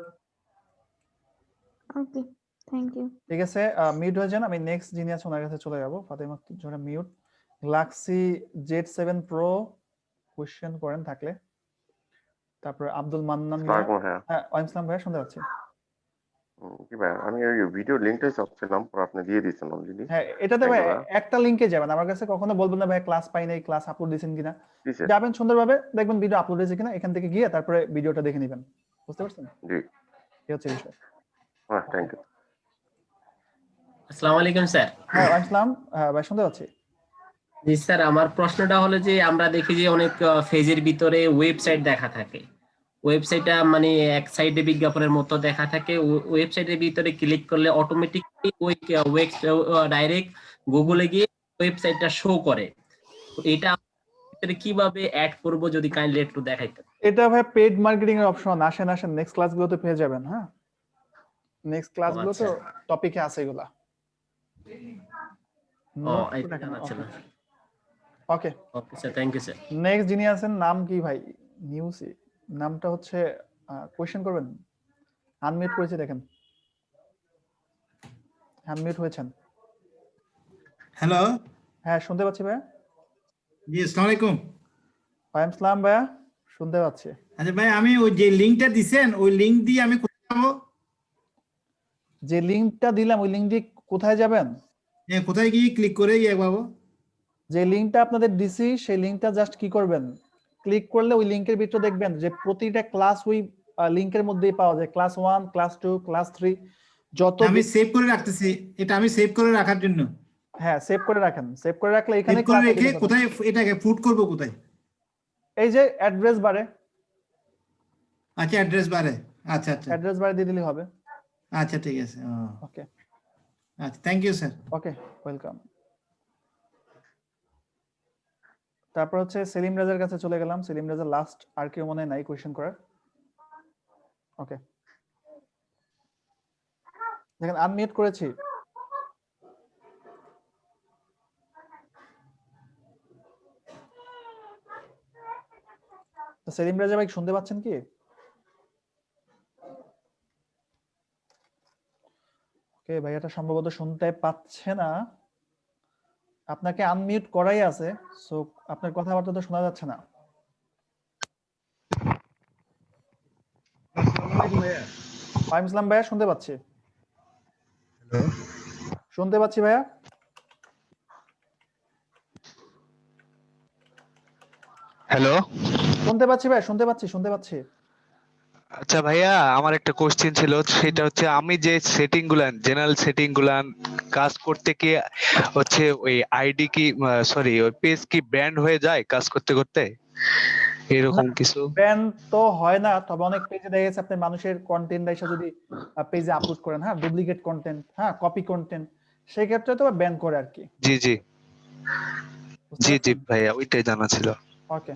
ওকে, থ্যাংক ইউ। ঠিক আছে, মিউট হয়ে যান। আমি নেক্সট যিনি আছে ওনার কাছে চলে যাব। Fatema Zohra mute. Galaxy Z7 Pro question করেন থাকলে। তারপর আব্দুল মান্নান মিয়া। হ্যাঁ ওয়ালাইকুম আসসালাম ভাইয়া, শুনতে পাচ্ছি। কি ভাই, আমি ওই ভিডিও লিংকটাই চাচ্ছিলাম, পরে আপনি দিয়ে দিয়েছেন অলরেডি। হ্যাঁ, এটাতে ভাই Thank you, ভাইয়া। একটা লিংকে যাবেন, আমার কাছে কখনো বলবেন না ভাই ক্লাস পাই নাই, ক্লাস আপলোড দিয়েছেন কিনা। দিছে? যাবেন সুন্দরভাবে, দেখবেন ভিডিও আপলোড হয়েছে কিনা, এখান থেকে গিয়ে তারপরে ভিডিওটা দেখে নেবেন। বুঝতে পারছেন? জি। এই হচ্ছে বিষয়। হ্যাঁ, থ্যাংক ইউ। আসসালামু আলাইকুম স্যার। হ্যাঁ, আসসালাম। হ্যাঁ ভাই, শুনতে পাচ্ছি। জি স্যার, আমার প্রশ্নটা হলো যে আমরা দেখি যে অনেক ফেজের ভিতরে ওয়েবসাইট দেখা থাকে। ওয়েবসাইটটা মানে এক সাইডে বিজ্ঞাপনের মতো দেখা থাকে, ওয়েবসাইটের ভিতরে ক্লিক করলে অটোমেটিকলি ওই ডাইরেক্ট গুগলে গিয়ে ওয়েবসাইটটা শো করে। তো এটা ভিতরে কিভাবে অ্যাড করব যদি কাইন্ডলি একটু দেখাইতেন। এটা ভাই পেড মার্কেটিং এর অপশন। আসেন আসেন, নেক্সট ক্লাসগুলোতে পেয়ে যাবেন। হ্যাঁ, নেক্সট ক্লাসগুলো তো আচ্ছা। টপিকে আছে এগুলা। এটা জানা ছিল। Okay, okay sir, thank you sir. Next যিনি আছেন, নাম কি ভাই? নিউসি নামটা হচ্ছে। কোয়েশ্চেন করবেন? আনমিউট করেছি, দেখেন আনমিউট হয়েছেন। হ্যালো, হ্যাঁ, শুনতে পাচ্ছি ভাইয়া। জি আসসালামু আলাইকুম। ওয়ালাইকুম সালাম ভাইয়া, শুনতে পাচ্ছি। আচ্ছা ভাই, আমি ওই যে লিংকটা দিছেন, ওই লিংক দিয়ে আমি কোথায় যাবো? যে লিংকটা দিলাম, ওই লিংক দিয়ে কোথায় যাবেন? কোথায় গিয়ে ক্লিক করে পাবো? যে লিংকটা আপনাদের দিছি, সেই লিংকটা জাস্ট কি করবেন, ক্লিক করলে ওই লিংকের ভিতরে দেখবেন যে প্রতিটা ক্লাস ওই লিংকের মধ্যেই পাওয়া যায়। ক্লাস 1, ক্লাস 2, ক্লাস 3, যত আমি সেভ করে রাখতেছি, এটা আমি সেভ করে রাখার জন্য। হ্যাঁ, সেভ করে রাখেন। সেভ করে রাখলে এখানে সেভ করে রেখে কোথায় এটাকে পুট করব কোথায়? এই যে অ্যাড্রেস বারে। আচ্ছা, অ্যাড্রেস বারে। আচ্ছা আচ্ছা অ্যাড্রেস বারে দিয়ে দিলে হবে। আচ্ছা, ঠিক আছে। ওকে আচ্ছা, thank you sir. Okay, welcome. তারপর হচ্ছে সেলিম রাজার কাছে চলে গেলাম। সেলিম রাজা লাস্ট, আর কেউ মনে হয় নাই কোয়েশ্চেন করার। ওকে, দেখেন আনমিউট করেছি। তো সেলিম রাজা ভাই শুনতে পাচ্ছেন কি? ওকে, ভাইয়াটা সম্ভবত শুনতে পাচ্ছে না। আপনাকে আনমিউট করাই আছে, সো আপনার কথাবার্তা তো শোনা যাচ্ছে না। ওয়ালাইকুম আসসালাম ভাইয়া, শুনতে পাচ্ছি। শুনতে পাচ্ছি ভাইয়া। হ্যালো, শুনতে পাচ্ছি ভাই, শুনতে পাচ্ছি। আচ্ছা ভাইয়া, আমার একটা কোশ্চেন ছিল, সেটা হচ্ছে আমি যে সেটিং গুলান, জেনারেল সেটিং গুলান কাজ করতে কি হচ্ছে ওই আইডি কি, সরি, ওই পেজ কি ব্যান্ড হয়ে যায় কাজ করতে করতে, এরকম কিছু? ব্যান তো হয় না, তবে অনেক পেজে দেখা গেছে আপনি মানুষের কন্টেন্ট এসে যদি পেজে আপলোড করেন, হ্যাঁ, ডুপ্লিকেট কন্টেন্ট, হ্যাঁ, কপি কন্টেন্ট, সেই ক্ষেত্রে তো ব্যান করে আর কি। জি জি বুঝতে জি জি পারছেন? ভাইয়া, ওইটাই জানা ছিল। ওকে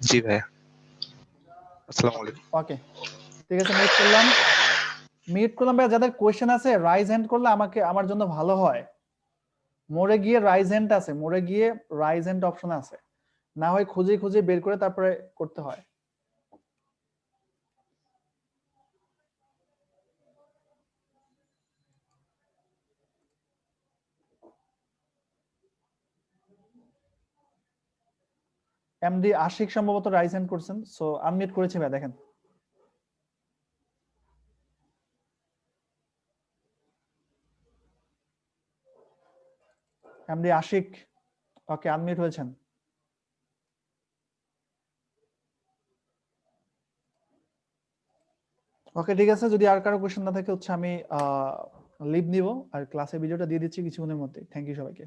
জি ভাইয়া, আসসালামু আলাইকুম। ওকে, ঠিক আছে, মিট করলাম ভাই। যাদের কোয়েশ্চেন আছে রাইজ হ্যান্ড করলে আমাকে, আমার জন্য ভালো হয়। মোড়ে গিয়ে রাইজ হ্যান্ড আছে, মোড়ে গিয়ে রাইজ হ্যান্ড অপশন আছে, না হয় খুঁজে খুঁজে বের করে তারপরে করতে হয়। এমডি আশিক সম্ভবত রাইজ হ্যান্ড করছেন, সো আনমিউট করেছি ভাই, দেখেন। এমডি আশিক, ওকে, আনমিউট হয়েছেন। ওকে, ঠিক আছে, যদি আর কারো কোশ্চেন না থাকে হচ্ছে আমি লিভ নিব, আর ক্লাসের ভিডিওটা দিয়ে দিচ্ছি কিছুক্ষণের মধ্যে। থ্যাংক ইউ সবাইকে।